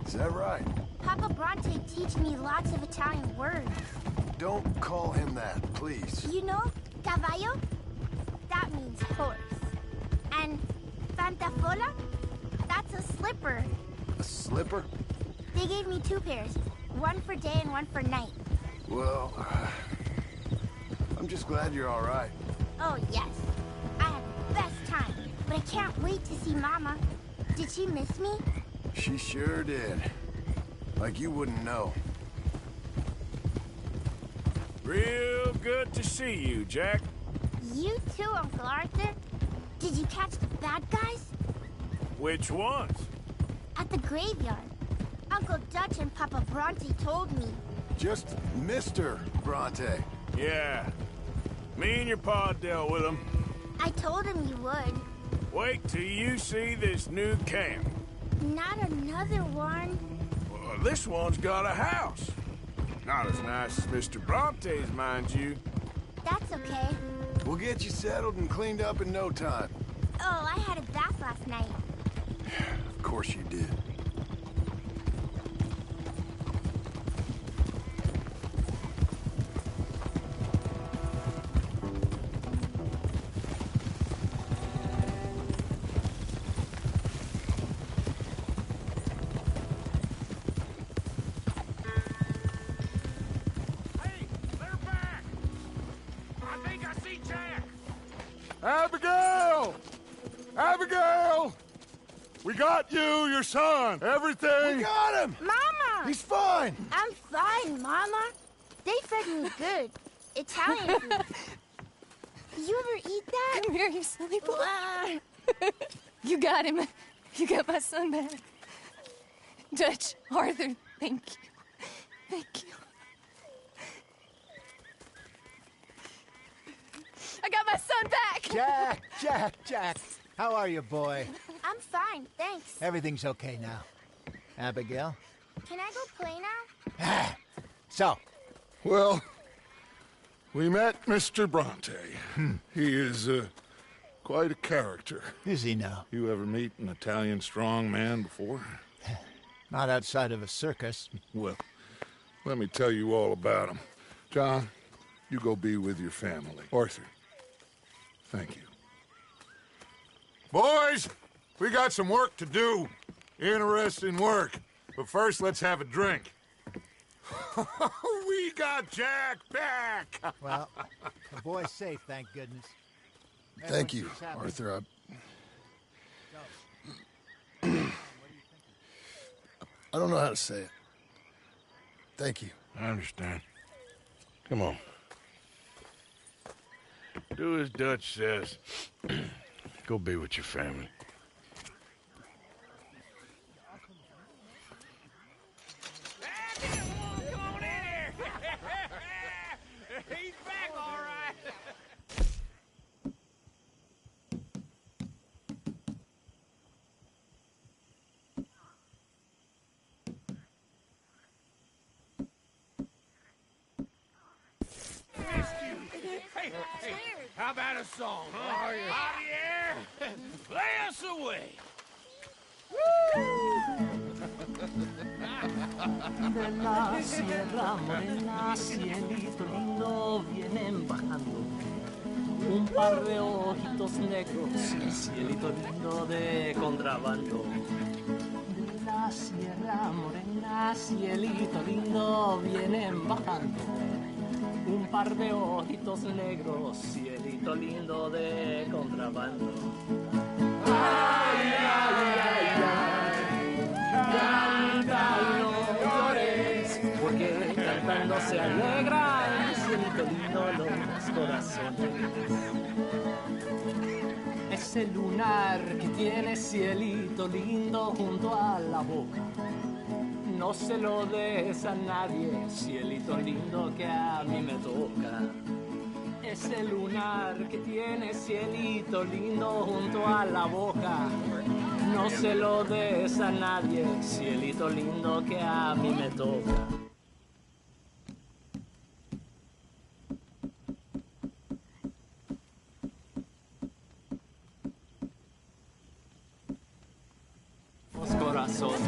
[SPEAKER 21] Is that right?
[SPEAKER 10] Papa Bronte teach me lots of Italian words.
[SPEAKER 21] Don't call him that, please.
[SPEAKER 10] You know, caballo? That means horse. And pantafola? That's a slipper.
[SPEAKER 21] A slipper?
[SPEAKER 10] They gave me 2 pairs. One for day and one for night.
[SPEAKER 21] Well, I'm just glad you're all right.
[SPEAKER 10] Oh, yes. I had the best time. But I can't wait to see Mama. Did she miss me?
[SPEAKER 21] She sure did. Like you wouldn't know.
[SPEAKER 1] Real good to see you, Jack.
[SPEAKER 10] You too, Uncle Arthur. Did you catch the bad guys?
[SPEAKER 1] Which ones?
[SPEAKER 10] At the graveyard. Uncle Dutch and Papa Bronte told me.
[SPEAKER 21] Just Mr. Bronte.
[SPEAKER 1] Yeah. Me and your pa dealt with them.
[SPEAKER 9] I told him you would.
[SPEAKER 1] Wait till you see this new camp.
[SPEAKER 9] Not another one.
[SPEAKER 1] Well, this one's got a house. Not as nice as Mr. Bronte's, mind you.
[SPEAKER 9] That's okay.
[SPEAKER 21] We'll get you settled and cleaned up in no time.
[SPEAKER 9] Oh, I had a bath last night.
[SPEAKER 21] Of course you did.
[SPEAKER 4] Abigail! Abigail! We got you, your son, everything.
[SPEAKER 21] We got him!
[SPEAKER 9] Mama!
[SPEAKER 21] He's fine!
[SPEAKER 9] I'm fine, Mama. They fed me good. Italian food. You ever eat that?
[SPEAKER 13] Come here, you silly boy. You got him. You got my son back. Dutch, Arthur, thank you. Thank you. I got my son back!
[SPEAKER 23] Jack. How are you, boy?
[SPEAKER 9] I'm fine, thanks.
[SPEAKER 23] Everything's okay now. Abigail?
[SPEAKER 9] Can I go play now?
[SPEAKER 23] So?
[SPEAKER 4] Well, we met Mr. Bronte. He is quite a character.
[SPEAKER 23] Is he now?
[SPEAKER 4] You ever meet an Italian strongman before?
[SPEAKER 23] Not outside of a circus.
[SPEAKER 4] Well, let me tell you all about him. John, you go be with your family. Arthur, thank you. Boys, we got some work to do. Interesting work. But first, let's have a drink. We got Jack back!
[SPEAKER 23] Well, the boy's safe, thank goodness.
[SPEAKER 21] Thank you, Arthur. I don't know how to say it. Thank you.
[SPEAKER 1] I understand. Come on. Do as Dutch says. Go be with your family.
[SPEAKER 10] He's back, all right. Hey, how about a song? Huh? Javier, play us away.
[SPEAKER 5] De la sierra morena, cielito lindo, vienen bajando un par de ojitos negros, cielito lindo de contrabando. De la sierra morena, cielito lindo, vienen bajando un par de ojitos negros, cielito lindo de contrabando. Ay, ay, ay, ay, canta y no llores, porque cantando se alegran, cielito lindo los corazones. Ese lunar que tiene cielito lindo junto a la boca, no se lo des a nadie, cielito lindo que a mí me toca. Ese lunar que tiene cielito lindo junto a la boca, no se lo des a nadie, cielito lindo que a mí me toca. Los corazones.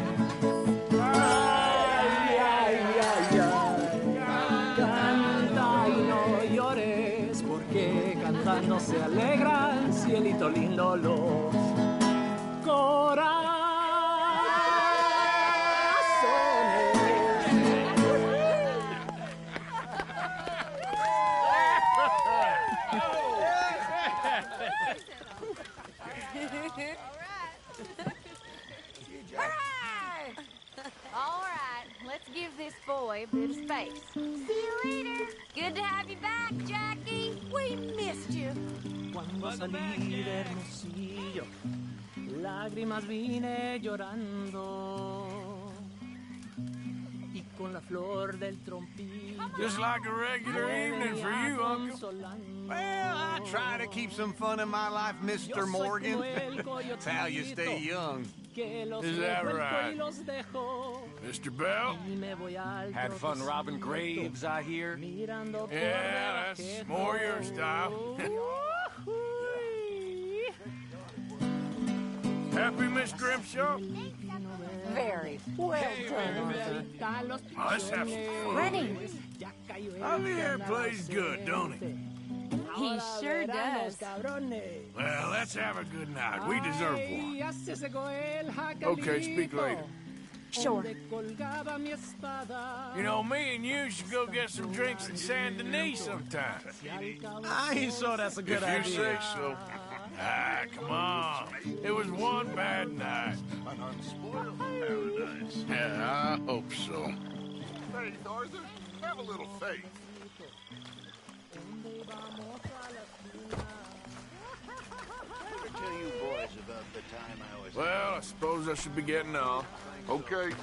[SPEAKER 5] Ay, ay, ay, ay, canta y no llores, porque cantando se alegran, cielito lindo los corazones.
[SPEAKER 10] All right, let's give this boy a bit of space.
[SPEAKER 9] See you later.
[SPEAKER 10] Good to have you back, Jackie. We missed you.
[SPEAKER 5] Cuando salí de Hermosillo, lágrimas vine llorando. Y
[SPEAKER 1] Just like a regular evening for you, Uncle.
[SPEAKER 6] Well, I try to keep some fun in my life, Mr. Morgan. That's how you stay young.
[SPEAKER 1] Is that right? Mr. Bell?
[SPEAKER 6] Had fun robbing graves, I hear.
[SPEAKER 1] Yeah, that's more your style. Happy, Miss Grimshaw?
[SPEAKER 20] Very. Well done, Arthur.
[SPEAKER 1] Oh, let's have some fun.
[SPEAKER 20] Rennie.
[SPEAKER 1] Javier plays good, don't he?
[SPEAKER 13] He sure does.
[SPEAKER 1] Well, let's have a good night. We deserve one. Okay, speak later.
[SPEAKER 13] Sure.
[SPEAKER 1] You know, me and you should go get some drinks in San Denis sometime.
[SPEAKER 6] I ain't sure that's a good
[SPEAKER 1] If
[SPEAKER 6] idea.
[SPEAKER 1] you say so. Ah, come on. It was one bad night.
[SPEAKER 3] An unspoiled paradise.
[SPEAKER 1] Yeah, I hope so.
[SPEAKER 3] Faith, Arthur. Have a little faith.
[SPEAKER 14] Ever tell you boys about the time I was...
[SPEAKER 1] Well, I suppose I should be getting off.
[SPEAKER 3] Okay.
[SPEAKER 9] I feel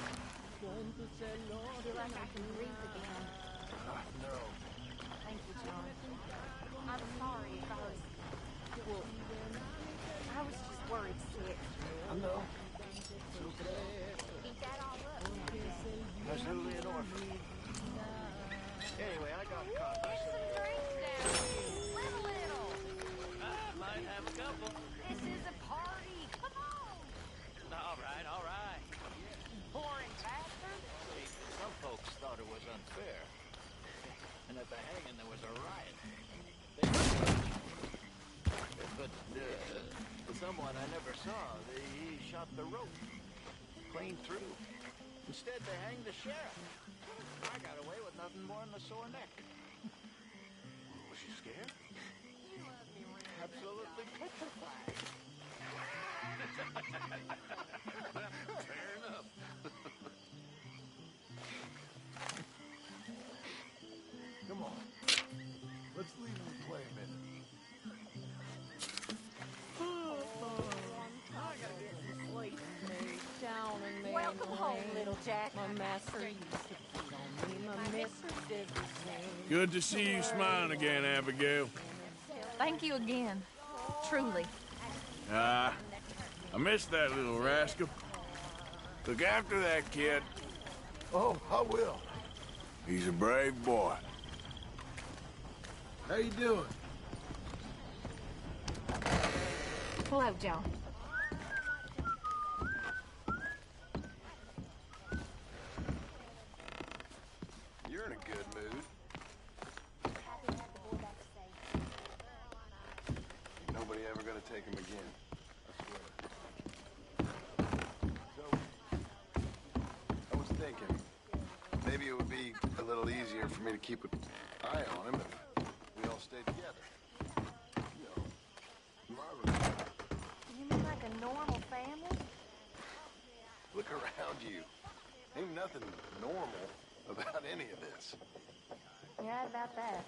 [SPEAKER 9] like I can breathe again.
[SPEAKER 14] No.
[SPEAKER 9] Thank you, John. I'm sorry if I was... Well, I was just worried sick.
[SPEAKER 14] I know.
[SPEAKER 9] Eat that all up.
[SPEAKER 14] I was newly an orphan. Anyway, I got caught by some...
[SPEAKER 9] Live a little.
[SPEAKER 14] I might have a couple.
[SPEAKER 9] This is a party. Come on.
[SPEAKER 14] All right.
[SPEAKER 9] Boring bastard.
[SPEAKER 14] See, some folks thought it was unfair. And at the hanging, there was a riot. But someone I never saw, he shot the rope. Clean through. Instead, they hanged the sheriff. I got away with nothing more than a sore neck. Was she scared? Absolutely petrified. Fair enough.
[SPEAKER 21] Come on. Let's leave and play a minute.
[SPEAKER 13] Welcome home, little Jack. My master used to beat on me. My mistress did the same.
[SPEAKER 1] Good to see you smiling again, Abigail.
[SPEAKER 13] Thank you again. Truly.
[SPEAKER 1] I missed that little rascal. Look after that kid.
[SPEAKER 21] Oh, I will.
[SPEAKER 1] He's a brave boy.
[SPEAKER 21] How you doing?
[SPEAKER 13] Hello, John.
[SPEAKER 21] You're in a good mood. Nobody ever gonna take him again. I swear. So, I was thinking, maybe it would be a little easier for me to keep an eye on him if we all stayed together. You know, Margaret.
[SPEAKER 9] You mean like a normal family?
[SPEAKER 21] Look around you. Ain't nothing normal about any of this.
[SPEAKER 9] You're right about that.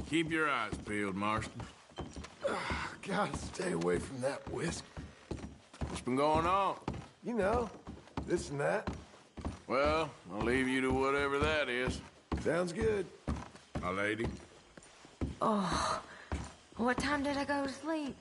[SPEAKER 1] Keep your eyes peeled, Marston.
[SPEAKER 7] Gotta stay away from that whisk.
[SPEAKER 1] What's been going on?
[SPEAKER 7] You know, this and that.
[SPEAKER 1] Well, I'll leave you to whatever that is.
[SPEAKER 7] Sounds good.
[SPEAKER 1] My lady.
[SPEAKER 16] Oh, what time did I go to sleep?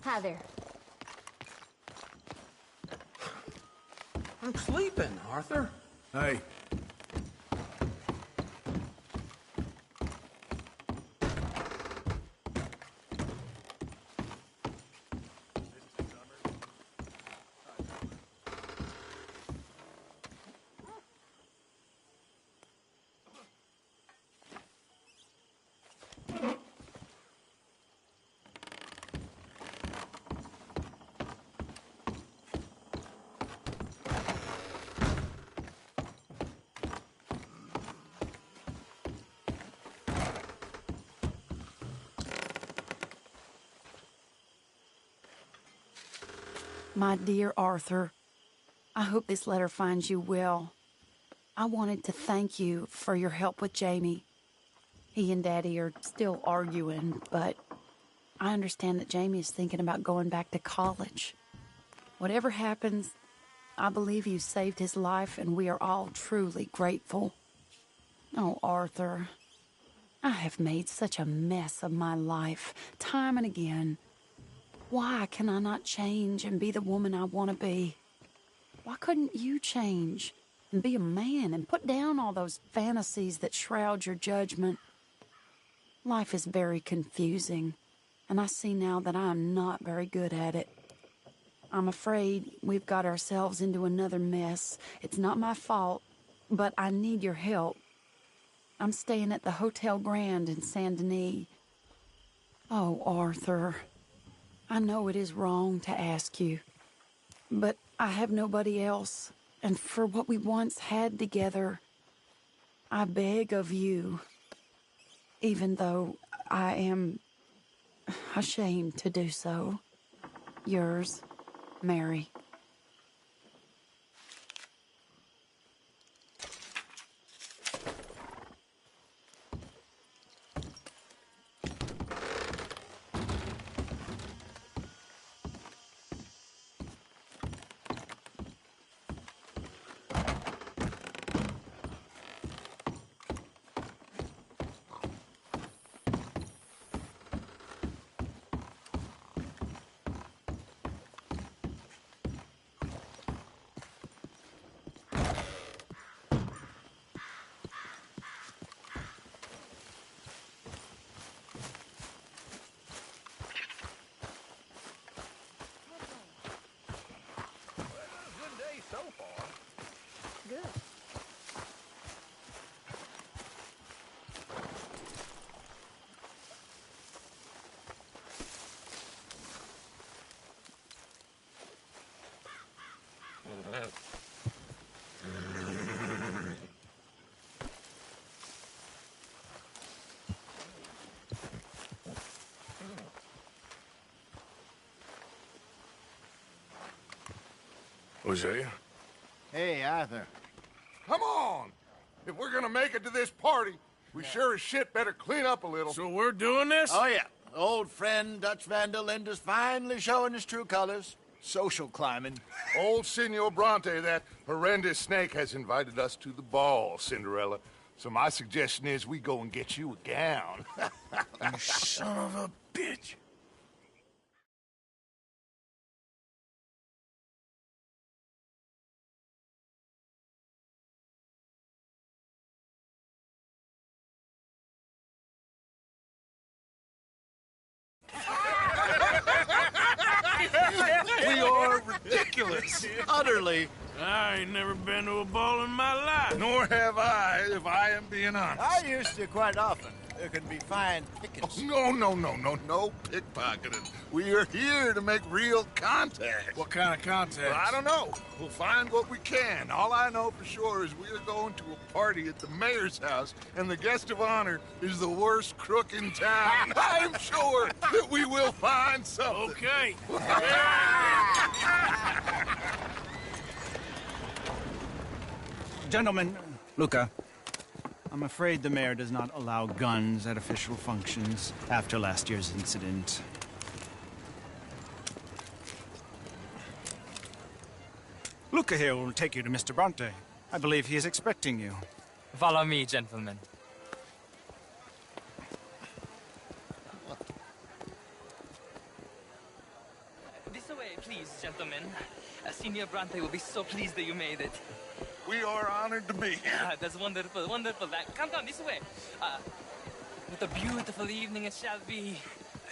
[SPEAKER 16] Hi there.
[SPEAKER 8] I'm sleeping, Arthur.
[SPEAKER 1] Hey.
[SPEAKER 12] My dear Arthur, I hope this letter finds you well. I wanted to thank you for your help with Jamie. He and Daddy are still arguing, but I understand that Jamie is thinking about going back to college. Whatever happens, I believe you saved his life, and we are all truly grateful. Oh, Arthur, I have made such a mess of my life, time and again. Why can I not change and be the woman I want to be? Why couldn't you change and be a man and put down all those fantasies that shroud your judgment? Life is very confusing, and I see now that I am not very good at it. I'm afraid we've got ourselves into another mess. It's not my fault, but I need your help. I'm staying at the Hotel Grand in Saint Denis. Oh, Arthur, I know it is wrong to ask you, but I have nobody else, and for what we once had together, I beg of you, even though I am ashamed to do so. Yours, Mary.
[SPEAKER 1] Hosea?
[SPEAKER 14] Hey, Arthur.
[SPEAKER 3] Come on! If we're gonna make it to this party, We sure as shit better clean up a little.
[SPEAKER 1] So we're doing this?
[SPEAKER 7] Oh, yeah. Old friend Dutch Van der Linde's finally showing his true colors. Social climbing.
[SPEAKER 3] Old Senor Bronte, that horrendous snake, has invited us to the ball, Cinderella. So my suggestion is we go and get you a gown.
[SPEAKER 1] You son of a bitch.
[SPEAKER 7] We are ridiculous. Utterly.
[SPEAKER 1] I ain't never been to a ball in my life.
[SPEAKER 3] Nor have I, if I am being honest.
[SPEAKER 7] I used to quite often. There can be fine pickings.
[SPEAKER 3] Oh, no pickpocketing. We are here to make real contact.
[SPEAKER 1] What kind of contact?
[SPEAKER 3] Well, I don't know. We'll find what we can. All I know for sure is we are going to a party at the mayor's house, and the guest of honor is the worst crook in town. I'm sure that we will find something.
[SPEAKER 1] Okay.
[SPEAKER 2] Gentlemen, Luca, I'm afraid the mayor does not allow guns at official functions after last year's incident. Luca here will take you to Mr. Bronte. I believe he is expecting you.
[SPEAKER 15] Follow me, gentlemen. This way, please, gentlemen. Senior Bronte will be so pleased that you made it.
[SPEAKER 3] We are honored to be here.
[SPEAKER 15] That's wonderful, wonderful. Come this way. What a beautiful evening it shall be.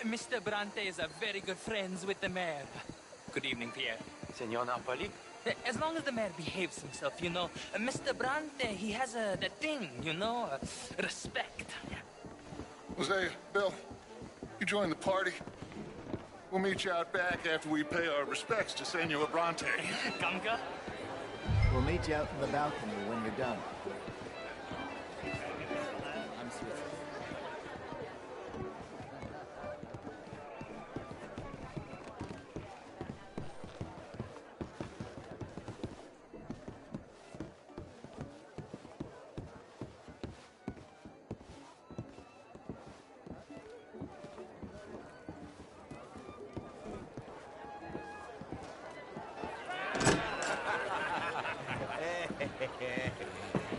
[SPEAKER 15] Mr. Bronte is very good friends with the mayor. Good evening, Pierre.
[SPEAKER 19] Senor Napoli?
[SPEAKER 15] As long as the mayor behaves himself, you know. Mr. Bronte, he has that thing, you know, respect.
[SPEAKER 3] Jose, Bill, you join the party. We'll meet you out back after we pay our respects to Senor Bronte.
[SPEAKER 15] Kamka?
[SPEAKER 23] We'll meet you out in the balcony when you're done. I'm switching.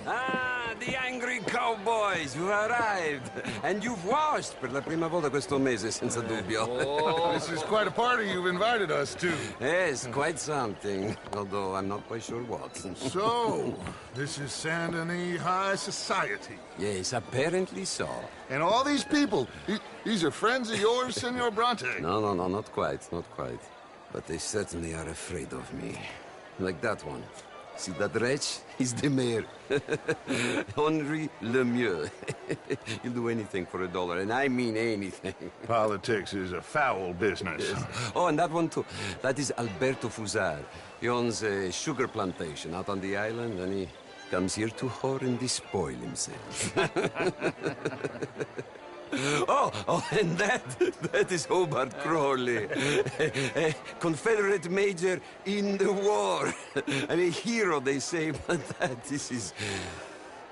[SPEAKER 22] Ah, the angry cowboys who arrived. And you've washed per la prima volta questo mese, senza dubbio.
[SPEAKER 3] Oh, this is quite a party you've invited us to.
[SPEAKER 22] Yes, quite something. Although I'm not quite sure what.
[SPEAKER 3] So, this is Saint Denis High Society.
[SPEAKER 22] Yes, apparently so.
[SPEAKER 3] And all these people, these are friends of yours, Senor Bronte?
[SPEAKER 22] No, not quite, not quite. But they certainly are afraid of me. Like that one. See that wretch? He's the mayor. Henri Lemieux. He'll do anything for $1, and I mean anything.
[SPEAKER 3] Politics is a foul business.
[SPEAKER 22] Yes. Oh, and that one too. That is Alberto Fusar. He owns a sugar plantation out on the island, and he comes here to whore and despoil himself. Oh, and that is Hobart Crawley, a Confederate major in the war. I mean, a hero, they say, but that is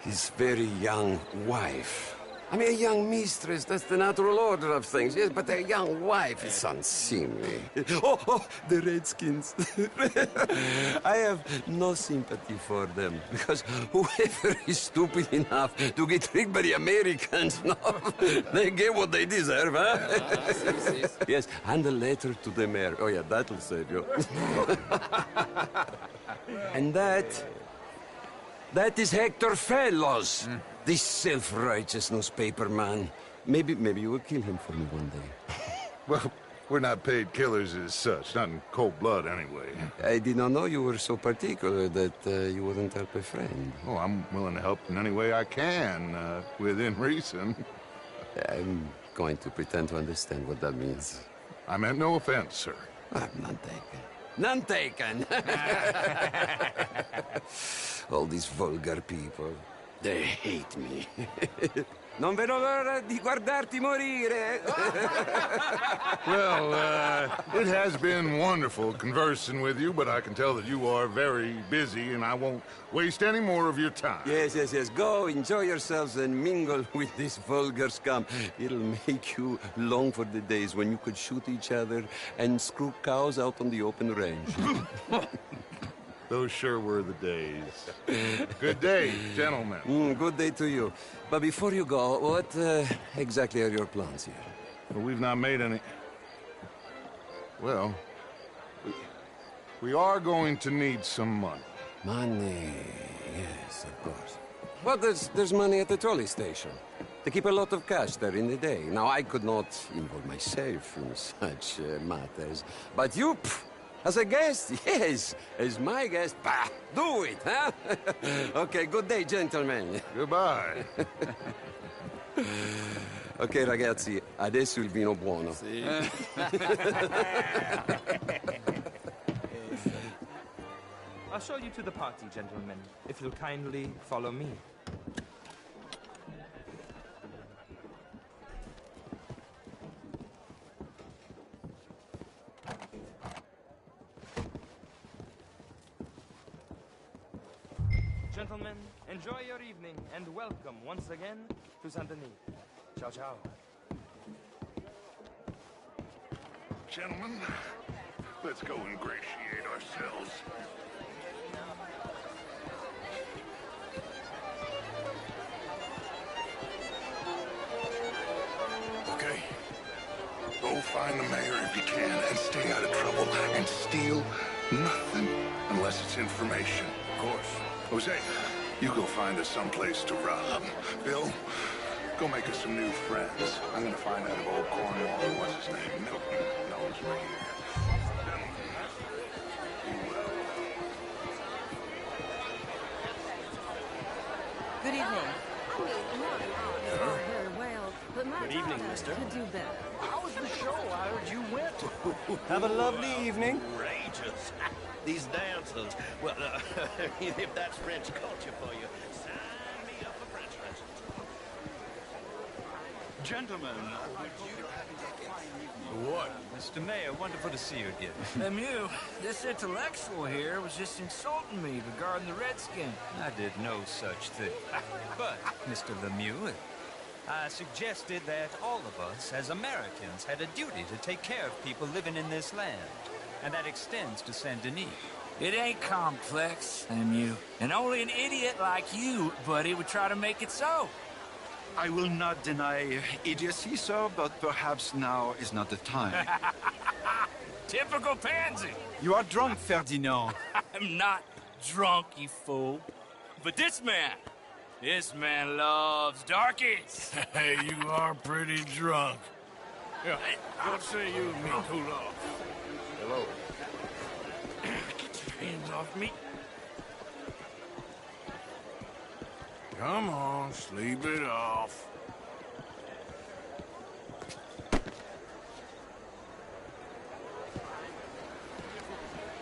[SPEAKER 22] his very young wife. I mean, a young mistress, that's the natural order of things, yes, but a young wife is unseemly. Oh, the Redskins. I have no sympathy for them, because whoever is stupid enough to get tricked by the Americans, no, they get what they deserve, huh? Yes, and a letter to the mayor. Oh, yeah, that'll save you. And that is Hector Fellows. This self-righteous newspaper man. Maybe you will kill him for me one day.
[SPEAKER 3] Well, we're not paid killers as such, not in cold blood anyway.
[SPEAKER 22] I did not know you were so particular that you wouldn't help a friend.
[SPEAKER 3] Oh, I'm willing to help in any way I can, within reason.
[SPEAKER 22] I'm going to pretend to understand what that means.
[SPEAKER 3] I meant no offense, sir.
[SPEAKER 22] None taken. None taken! All these vulgar people. They hate me. Non vedo l'ora di guardarti morire.
[SPEAKER 3] Well, it has been wonderful conversing with you, but I can tell that you are very busy, and I won't waste any more of your time.
[SPEAKER 22] Yes. Go, enjoy yourselves, and mingle with this vulgar scum. It'll make you long for the days when you could shoot each other and screw cows out on the open range.
[SPEAKER 3] Those sure were the days. Good day, gentlemen.
[SPEAKER 22] Good day to you. But before you go, what exactly are your plans here?
[SPEAKER 3] Well, we've not made any... Well, we are going to need some money.
[SPEAKER 22] Money, yes, of course. But there's money at the trolley station. They keep a lot of cash there in the day. Now, I could not involve myself in such matters. But you... As a guest, yes. As my guest, bah, do it, huh? Okay, good day, gentlemen.
[SPEAKER 3] Goodbye.
[SPEAKER 22] Ok, ragazzi, adesso il vino buono.
[SPEAKER 15] Sì. I'll show you to the party, gentlemen, if you'll kindly follow me. Gentlemen, enjoy your evening and welcome once again to Saint Denis. Ciao, ciao.
[SPEAKER 3] Gentlemen, let's go ingratiate ourselves. Okay. Go find the mayor if you can and stay out of trouble and steal nothing unless it's information. Of course. Jose, you go find us someplace to rob. Bill, go make us some new friends. I'm gonna find out if old Cornwall, what's his name, Milton, knows we're here.
[SPEAKER 17] Good evening. Very well, but my
[SPEAKER 8] Good evening,
[SPEAKER 17] daughter
[SPEAKER 8] mister.
[SPEAKER 17] could do better.
[SPEAKER 14] How was the show? I heard you went.
[SPEAKER 8] Have a lovely evening.
[SPEAKER 14] Outrageous. These dancers. Well, if that's French culture for you, sign me up for French lessons.
[SPEAKER 2] Gentlemen,
[SPEAKER 1] What?
[SPEAKER 2] Mr. Mayor, wonderful to see you again.
[SPEAKER 18] Lemieux, this intellectual here was just insulting me regarding the Redskin.
[SPEAKER 2] I did no such thing. But, Mr. Lemieux, I suggested that all of us, as Americans, had a duty to take care of people living in this land. And that extends to Saint Denis.
[SPEAKER 18] It ain't complex, Lemieux. And only an idiot like you, buddy, would try to make it so.
[SPEAKER 19] I will not deny idiocy, sir, but perhaps now is not the time.
[SPEAKER 18] Typical pansy.
[SPEAKER 2] You are drunk, Ferdinand.
[SPEAKER 18] I'm not drunk, you fool. But this man loves darkies.
[SPEAKER 1] Hey, you are pretty drunk. Yeah, what say you and me cool off?
[SPEAKER 3] Hello.
[SPEAKER 18] Get your hands off me.
[SPEAKER 1] Come on, sleep it off.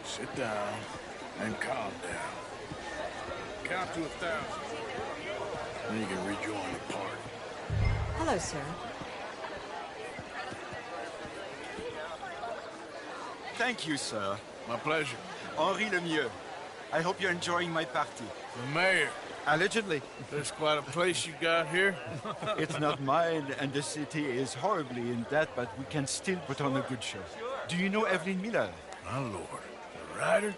[SPEAKER 1] Sit down and calm down. Count to 1,000. Then you can rejoin the party.
[SPEAKER 17] Hello, sir.
[SPEAKER 19] Thank you, sir.
[SPEAKER 1] My pleasure.
[SPEAKER 19] Henri Lemieux. I hope you're enjoying my party.
[SPEAKER 1] The mayor.
[SPEAKER 19] Allegedly.
[SPEAKER 1] There's quite a place you got here.
[SPEAKER 19] It's not mine, and the city is horribly in debt, but we can still put on a good show. Do you know Evelyn Miller?
[SPEAKER 1] My lord. The writer?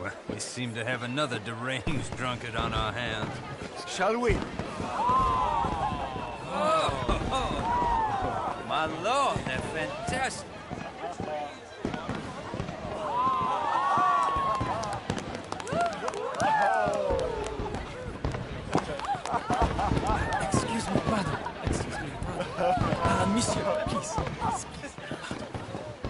[SPEAKER 2] Well, we seem to have another deranged drunkard on our hands.
[SPEAKER 19] Shall we?
[SPEAKER 2] Oh, my lord, they're fantastic.
[SPEAKER 18] Excuse me, brother. Monsieur, please.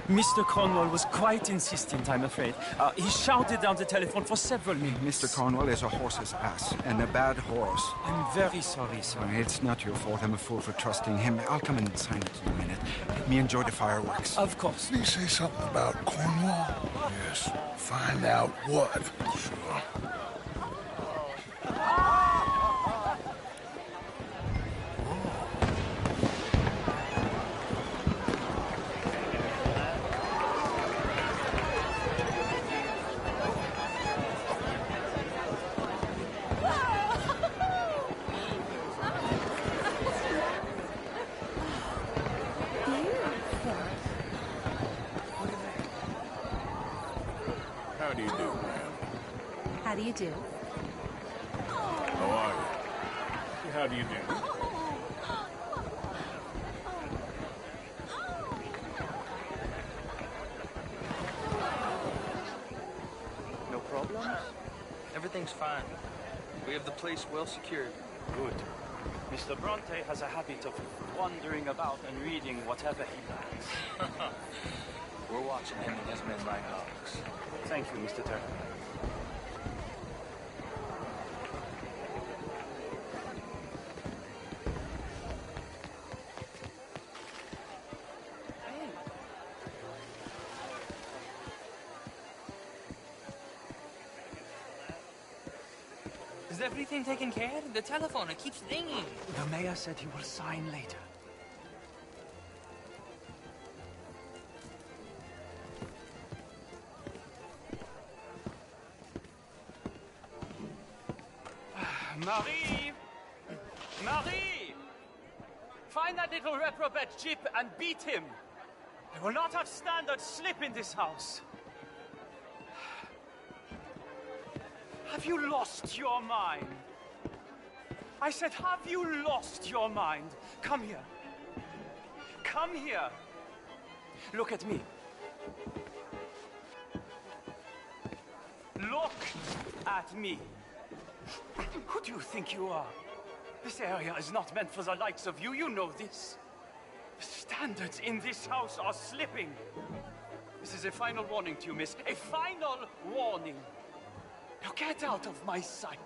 [SPEAKER 24] Mr. Cornwall was quite insistent, I'm afraid. He shouted down the telephone for several minutes.
[SPEAKER 19] Mr. Cornwall is a horse's ass, and a bad horse.
[SPEAKER 24] I'm very sorry, sir.
[SPEAKER 19] It's not your fault. I'm a fool for trusting him. I'll come and sign it in a minute. Let me enjoy the fireworks.
[SPEAKER 24] Of course.
[SPEAKER 3] Did he say something about Cornwall? Yes. Find out what. Sure.
[SPEAKER 4] How do you do?
[SPEAKER 1] How are you?
[SPEAKER 24] How do you do?
[SPEAKER 5] No problems? Everything's fine. We have the place well secured.
[SPEAKER 24] Good. Mr. Bronte has a habit of wandering about and reading whatever he likes.
[SPEAKER 5] We're watching him and his men like hawks.
[SPEAKER 24] Thank you, Mr. Turner.
[SPEAKER 15] Is everything taken care of? The telephone, it keeps ringing.
[SPEAKER 24] The mayor said he will sign later. Marie! Marie! Find that little reprobate Jip and beat him. I will not have standard slip in this house. Have you lost your mind? I said, have you lost your mind? Come here. Come here. Look at me. Look at me. Who do you think you are? This area is not meant for the likes of you. You know this. The standards in this house are slipping. This is a final warning to you, miss. A final warning. Now get out of my sight.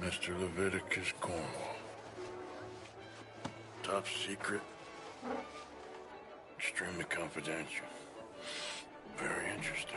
[SPEAKER 1] Mr. Leviticus Cornwall. Top secret. Extremely confidential. Very interesting.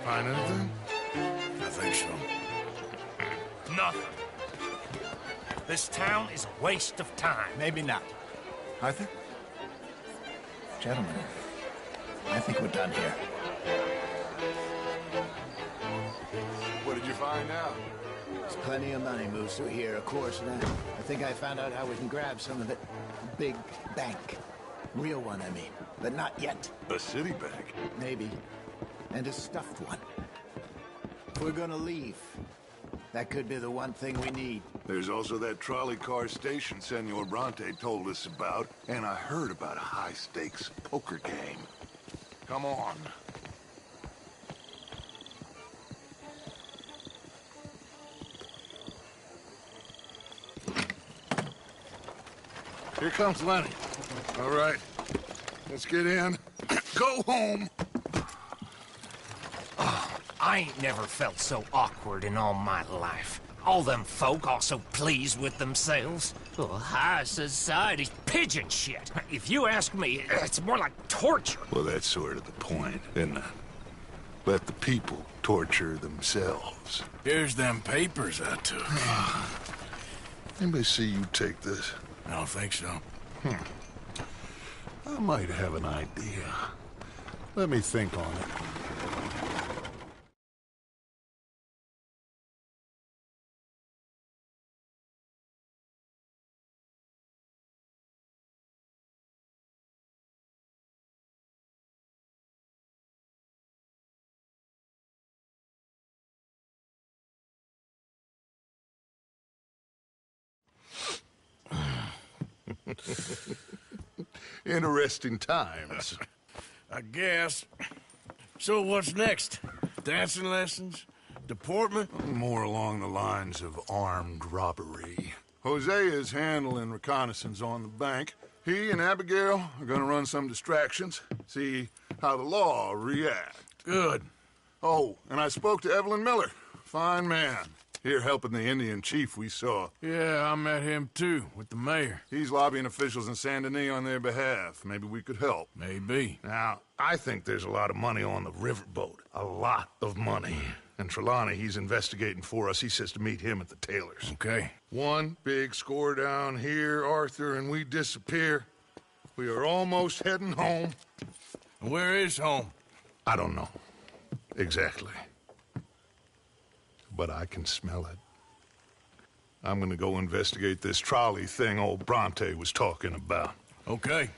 [SPEAKER 1] Find anything? I think so.
[SPEAKER 10] Nothing. This town is a waste of time.
[SPEAKER 7] Maybe not. Arthur? Gentlemen, I think we're done here.
[SPEAKER 21] What did you find out?
[SPEAKER 7] There's plenty of money moves through here, of course, and I think I found out how we can grab some of it. Big bank. Real one, I mean. But not yet.
[SPEAKER 3] A city bank?
[SPEAKER 7] Maybe. And a stuffed one. If we're gonna leave, that could be the one thing we need.
[SPEAKER 3] There's also that trolley car station Senor Bronte told us about, and I heard about a high-stakes poker game. Come on.
[SPEAKER 1] Here comes Lenny. All right, let's get in. Go home.
[SPEAKER 10] I I ain't never felt so awkward in all my life. All them folk all so pleased with themselves. Oh, high society's pigeon shit. If you ask me, it's more like torture.
[SPEAKER 3] Well, that's sort of the point, isn't it? Let the people torture themselves.
[SPEAKER 1] Here's them papers I took.
[SPEAKER 3] Let me see you take this.
[SPEAKER 1] I don't think so.
[SPEAKER 3] I might have an idea. Let me think on it. Interesting times.
[SPEAKER 1] I guess. So what's next? Dancing lessons? Deportment?
[SPEAKER 3] More along the lines of armed robbery. Hosea is handling reconnaissance on the bank. He and Abigail are gonna run some distractions, see how the law react.
[SPEAKER 1] Good.
[SPEAKER 3] Oh, and I spoke to Evelyn Miller. Fine man. Here helping the Indian chief we saw.
[SPEAKER 1] Yeah, I met him too, with the mayor.
[SPEAKER 3] He's lobbying officials in Saint Denis on their behalf. Maybe we could help.
[SPEAKER 1] Maybe.
[SPEAKER 3] Now, I think there's a lot of money on the riverboat. A lot of money. And Trelawney, he's investigating for us. He says to meet him at the Taylor's.
[SPEAKER 1] Okay.
[SPEAKER 3] One big score down here, Arthur, and we disappear. We are almost heading home.
[SPEAKER 1] Where is home?
[SPEAKER 3] I don't know. Exactly. But I can smell it. I'm gonna go investigate this trolley thing old Bronte was talking about.
[SPEAKER 1] Okay.